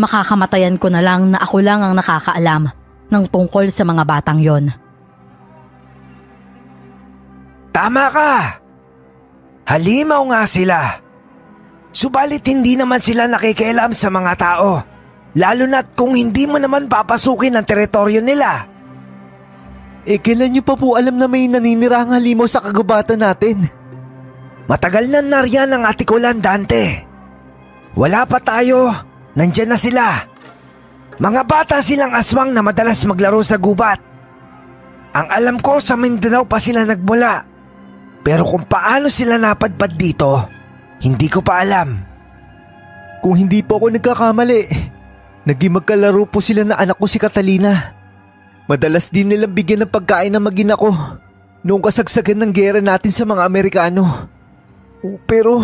makakamatayan ko na lang na ako lang ang nakakaalam ng tungkol sa mga batang yon. Tama ka! Halimaw nga sila. Subalit hindi naman sila nakikialam sa mga tao. Lalo na't kung hindi mo naman papasukin ang teritoryo nila. Kailan niyo pa po alam na may naninirang halimaw sa kagubatan natin? Matagal na nariyan ang atikulan, Dante. Wala pa tayo, nandyan na sila. Mga bata silang aswang na madalas maglaro sa gubat. Ang alam ko sa Mindanao pa sila nagmula. Pero kung paano sila napadpad dito, hindi ko pa alam. Kung hindi po ako nagkakamali, naging magkalaro po sila na anak ko si Catalina. Madalas din nilang bigyan ng pagkain ng mag-ina ko noong kasagsagan ng gera natin sa mga Amerikano. Pero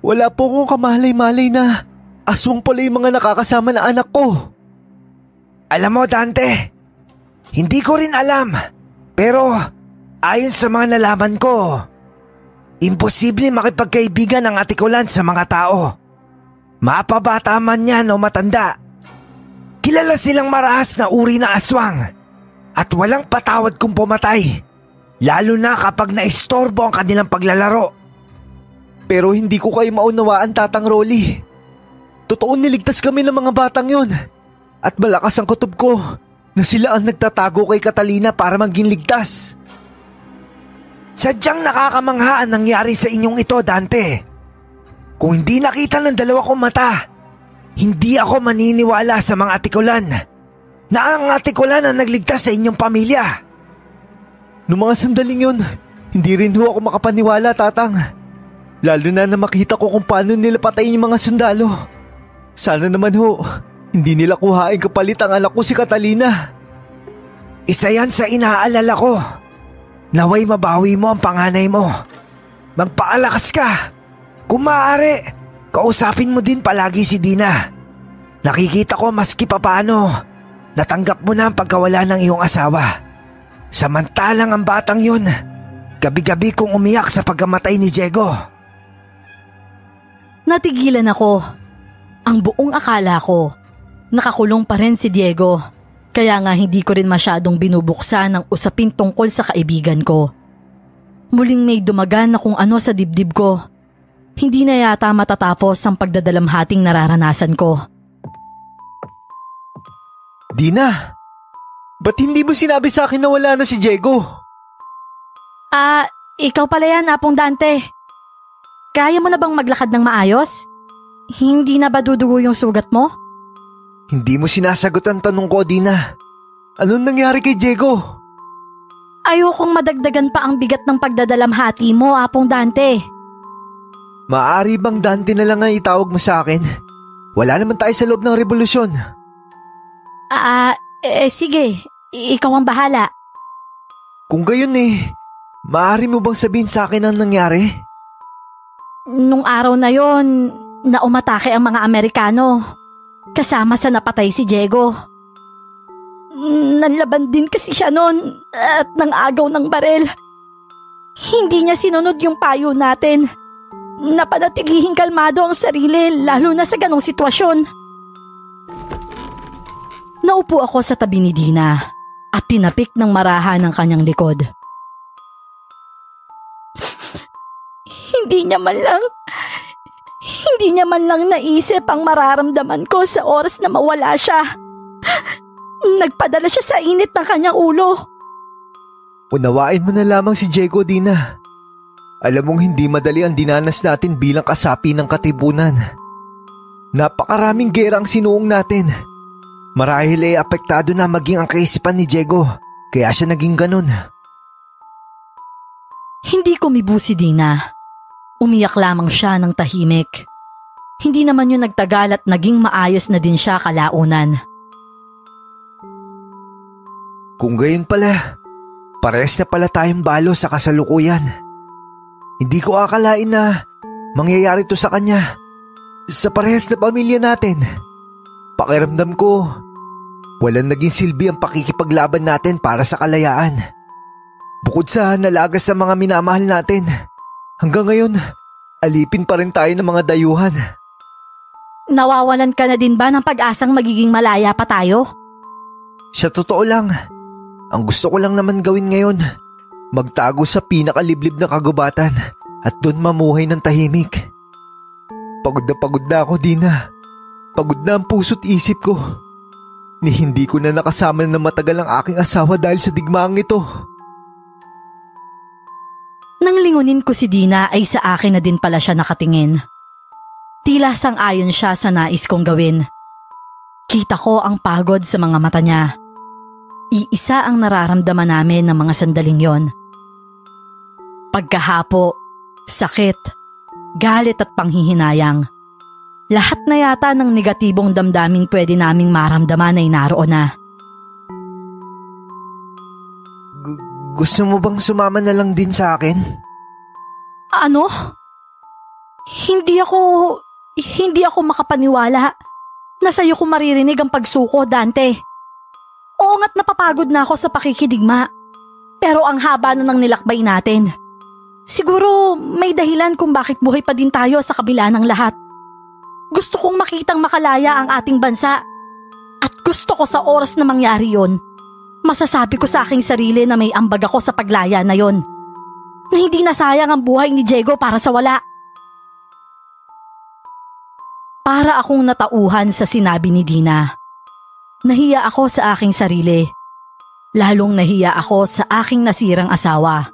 wala po akong kamalay-malay na aswang pala yung mga nakakasama na anak ko. Alam mo, Dante, hindi ko rin alam. Pero ayon sa mga nalaman ko, imposible makipagkaibigan ang atikulan sa mga tao. Mapabata man yan o matanda. Kilala silang marahas na uri na aswang at walang patawad kung pumatay, lalo na kapag naistorbo ang kanilang paglalaro. Pero hindi ko kayo maunawaan, Tatang Rolly. Totoo niligtas kami ng mga batang yon at malakas ang kutob ko na sila ang nagtatago kay Catalina para maging ligtas. Sadyang nakakamangha ang nangyari sa inyong ito, Dante. Kung hindi nakita ng dalawa kong mata, hindi ako maniniwala sa mga atikulan na ang atikulan ang nagligtas sa inyong pamilya. Noong mga sandaling yun, hindi rin ho ako makapaniwala, Tatang. Lalo na makita ko kung paano nila patayin yung mga sundalo. Sana naman ho, hindi nila kuhain kapalit ang anak ko si Catalina. Isa yan sa inaalala ko. Naway mabawi mo ang panganay mo. Magpaalakas ka. Kung maaari, kausapin mo din palagi si Dina. Nakikita ko maski papaano, natanggap mo na ang pagkawala ng iyong asawa. Samantalang ang batang yun, gabi-gabi kong umiyak sa pagkamatay ni Diego. Natigilan ako. Ang buong akala ko, nakakulong pa rin si Diego. Kaya nga hindi ko rin masyadong binubuksan ang usapin tungkol sa kaibigan ko. Muling may dumagan na kung ano sa dibdib ko. Hindi na yata matatapos ang pagdadalamhating nararanasan ko. Dina, ba't hindi mo sinabi sa akin na wala na si Diego? Ikaw pala yan, Apong Dante. Kaya mo na bang maglakad ng maayos? Hindi na ba dudugo yung sugat mo? Hindi mo sinasagot ang tanong ko, Dina. Anong nangyari kay Diego? Ayokong madagdagan pa ang bigat ng pagdadalamhati mo, Apong Dante. Maaari bang Dante na lang ang itawag mo sa akin? Wala naman tayo sa loob ng revolusyon. Sige. Ikaw ang bahala. Kung gayon maaari mo bang sabihin sa akin ang nangyari? Nung araw na yon, naumatake ang mga Amerikano. Kasama sa napatay si Diego. Nanlaban din kasi siya noon at nangagaw ng barel. Hindi niya sinunod yung payo natin. Napanatilihing kalmado ang sarili lalo na sa ganong sitwasyon. Naupo ako sa tabi ni Dina at tinapik ng marahan ng kanyang likod. Hindi niya man lang naisip ang mararamdaman ko sa oras na mawala siya. Nagpadala siya sa init ng kanyang ulo. Unawain mo na lamang si Diego, Dina. Alam mong hindi madali ang dinanas natin bilang kasapi ng katipunan. Napakaraming gera ang sinuong natin. Marahil apektado na maging ang kaisipan ni Diego, kaya siya naging ganun. Hindi kumibo si Dina. Umiyak lamang siya ng tahimik. Hindi naman yun nagtagal at naging maayos na din siya kalaunan. Kung gayon pala, parehas na pala tayong balo sa kasalukuyan. Hindi ko akalain na mangyayari to sa kanya, sa parehas na pamilya natin. Pakiramdam ko, walang naging silbi ang pakikipaglaban natin para sa kalayaan. Bukod sa nalagas sa mga minamahal natin, hanggang ngayon, alipin pa rin tayo ng mga dayuhan. Nawawalan ka na din ba ng pag-asang magiging malaya pa tayo? Sa totoo lang, ang gusto ko lang naman gawin ngayon, magtago sa pinakaliblib na kagubatan at doon mamuhay ng tahimik. Pagod na ako, Dina. Pagod na ang puso't isip ko. Hindi ko na nakasama na matagal ang aking asawa dahil sa digmaang ito. Nang lingunin ko si Dina ay sa akin na din pala siya nakatingin. Tila sang-ayon siya sa nais kong gawin. Kita ko ang pagod sa mga mata niya. Iisa ang nararamdaman namin ng mga sandaling yon. pagkahapo, sakit, galit at panghihinayang. Lahat na yata ng negatibong damdaming pwede naming maramdaman ay naroon na. Gusto mo bang sumama na lang din sa akin? Ano? Hindi ako makapaniwala na sa'yo ko maririnig ang pagsuko, Dante. Oo nga't napapagod na ako sa pakikidigma. Pero ang haba na ng nilakbay natin. Siguro may dahilan kung bakit buhay pa din tayo sa kabila ng lahat. Gusto kong makitang makalaya ang ating bansa. At gusto ko sa oras na mangyari yon, masasabi ko sa aking sarili na may ambag ako sa paglaya na yon. Na hindi nasayang ang buhay ni Diego para sa wala. Para akong natauhan sa sinabi ni Dina. Nahiya ako sa aking sarili. Lalong nahiya ako sa aking nasirang asawa.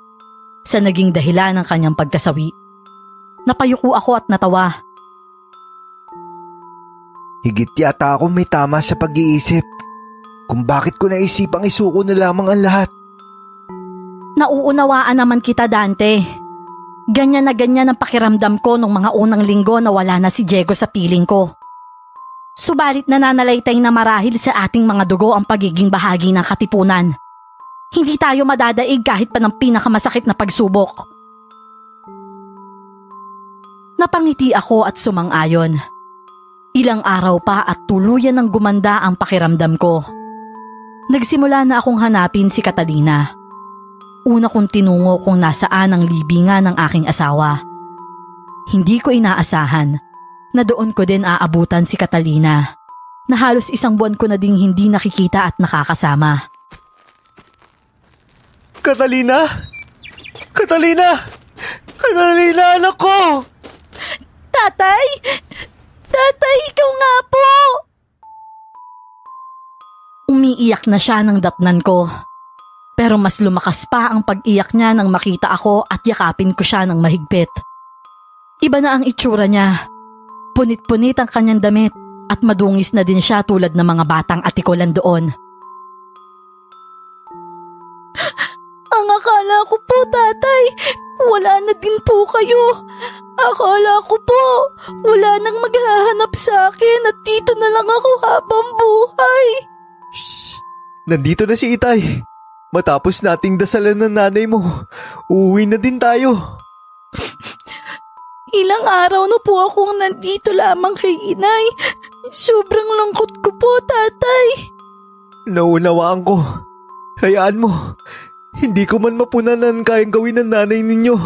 Sa naging dahilan ng kanyang pagkasawi. Napayuko ako at natawa. Higit yata ako may tama sa pag-iisip kung bakit ko naisipang isuko na lamang ang lahat. Nauunawaan naman kita, Dante. Ganyan na ganyan ang pakiramdam ko nung mga unang linggo na wala na si Diego sa piling ko. Subalit nananalaytay na marahil sa ating mga dugo ang pagiging bahagi ng katipunan. Hindi tayo madadaig kahit pa ng pinakamasakit na pagsubok. Napangiti ako at sumang-ayon. Ilang araw pa at tuluyan ng gumanda ang pakiramdam ko. Nagsimula na akong hanapin si Catalina. Una kong tinungo kung nasaan ang libingan ng aking asawa. Hindi ko inaasahan na doon ko din aabutan si Catalina, na halos 1 buwan ko na ding hindi nakikita at nakakasama. Catalina! Catalina! Catalina, anak ko! Tatay! Tatay, ikaw nga po! Umiiyak na siya ng datnan ko. Pero mas lumakas pa ang pag-iyak niya nang makita ako at yakapin ko siya ng mahigpit. Iba na ang itsura niya. Punit-punit ang kanyang damit at madungis na din siya tulad ng mga batang atikolan doon. Ang akala ko po, tatay, wala na din po kayo. Akala ko po, wala nang maghahanap sa akin at dito na lang ako habang buhay. Shh! Nandito na si Itay. Matapos nating dasalan ng nanay mo, uuwi na din tayo. Ilang araw na po akong nandito lamang kay inay. Sobrang lungkot ko po, tatay. Naunawaan ko. Hayaan mo. Hindi ko man mapunan ang kayang gawin ng nanay ninyo.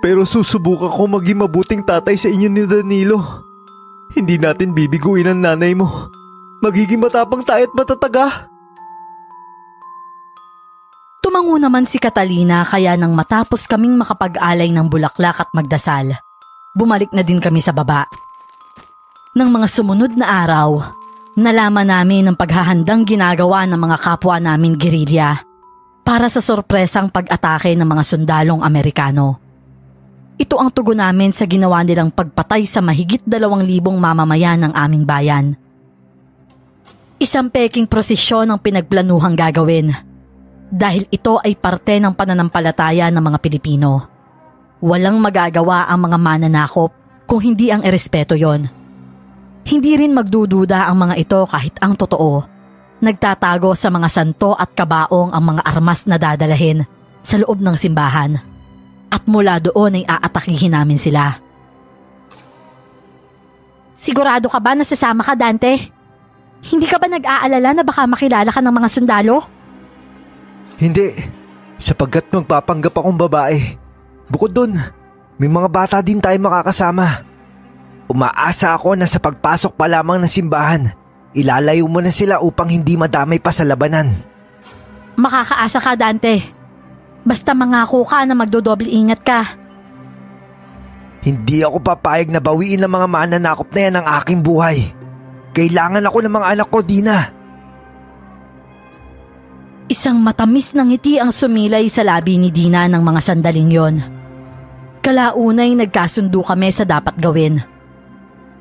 Pero susubukan ko maging mabuting tatay sa inyo ni Danilo. Hindi natin bibiguin ang nanay mo. Magiging matapang tayo at matataga. Tumango naman si Catalina kaya nang matapos kaming makapag-alay ng bulaklak at magdasal, bumalik na din kami sa baba. Nang mga sumunod na araw, nalaman namin ang paghahandang ginagawa ng mga kapwa namin gerilya para sa sorpresang pag-atake ng mga sundalong Amerikano. Ito ang tugon namin sa ginawa nilang pagpatay sa mahigit 2,000 mamamayan ng aming bayan. Isang peking prosesyon ang pinagplanuhang gagawin dahil ito ay parte ng pananampalataya ng mga Pilipino. Walang magagawa ang mga mananakop kung hindi ang erespeto yon. Hindi rin magdududa ang mga ito kahit ang totoo. Nagtatago sa mga santo at kabaong ang mga armas na dadalahin sa loob ng simbahan. At mula doon ay aatakihin namin sila. Sigurado ka ba na sasama ka, Dante? Hindi ka ba nag-aalala na baka makilala ka ng mga sundalo? Hindi, sapagkat magpapanggap akong babae. Bukod dun, may mga bata din tayo makakasama. Umaasa ako na sa pagpasok pa lamang ng simbahan, ilalayo mo na sila upang hindi madamay pa sa labanan. Makakaasa ka, Dante. Basta mangako ka na magdodoble ingat ka. Hindi ako papayag na bawiin ng mga mananakop na yan ang aking buhay. Kailangan ako ng mga anak ko, Dina. Isang matamis na ngiti ang sumilay sa labi ni Dina ng mga sandaling yon. Kalaunay nagkasundo kami sa dapat gawin.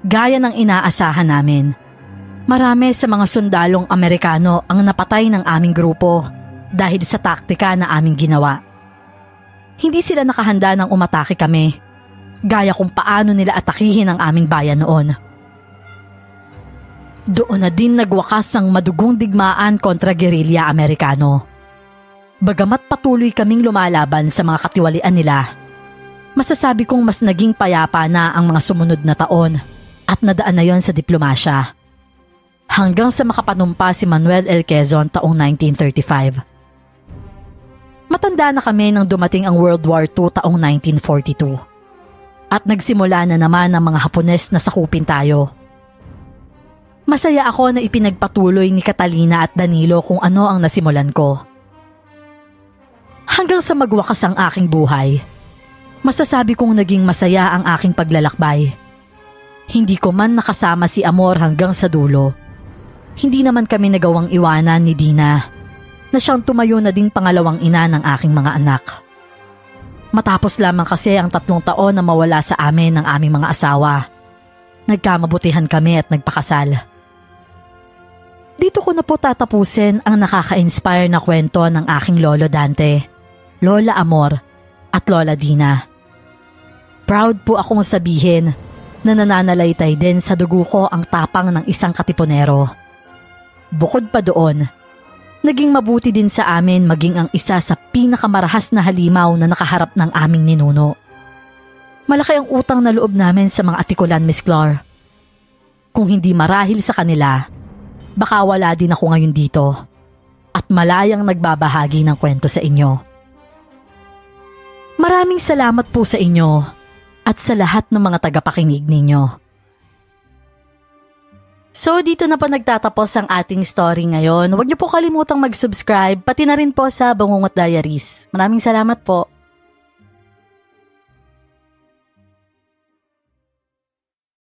Gaya ng inaasahan namin, marami sa mga sundalong Amerikano ang napatay ng aming grupo dahil sa taktika na aming ginawa. Hindi sila nakahanda nang umatake kami, gaya kung paano nila atakihin ang aming bayan noon. Doon na din nagwakas ang madugong digmaan kontra gerilya Amerikano. Bagamat patuloy kaming lumalaban sa mga katiwalian nila, masasabi kong mas naging payapa na ang mga sumunod na taon at nadaan na yon sa diplomasya. Hanggang sa makapanumpa si Manuel L. Quezon taong 1935. Matanda na kami nang dumating ang World War II taong 1942. At nagsimula na naman ang mga Hapones na sakupin tayo. Masaya ako na ipinagpatuloy ni Catalina at Danilo kung ano ang nasimulan ko. Hanggang sa magwakas ang aking buhay, masasabi kong naging masaya ang aking paglalakbay. Hindi ko man nakasama si Amor hanggang sa dulo. Hindi naman kami nagawang iwanan ni Dina, na siyang tumayo na ding pangalawang ina ng aking mga anak. Matapos lamang kasi ang 3 taon na mawala sa amin ng aming mga asawa, nagkamabutihan kami at nagpakasal. Dito ko na po tatapusin ang nakaka-inspire na kwento ng aking Lolo Dante, Lola Amor at Lola Dina. Proud po akong sabihin na nananalaytay din sa dugo ko ang tapang ng isang katipunero. Bukod pa doon, naging mabuti din sa amin maging ang isa sa pinakamarahas na halimaw na nakaharap ng aming ninuno. Malaki ang utang na loob namin sa mga atikulan, Miss Clar. Kung hindi marahil sa kanila, baka wala din ako ngayon dito at malayang nagbabahagi ng kwento sa inyo. Maraming salamat po sa inyo at sa lahat ng mga tagapakinig ninyo. So dito na po nagtatapos ang ating story ngayon. Huwag niyo po kalimutang mag-subscribe, pati na rin po sa Bangungot Diaries. Maraming salamat po.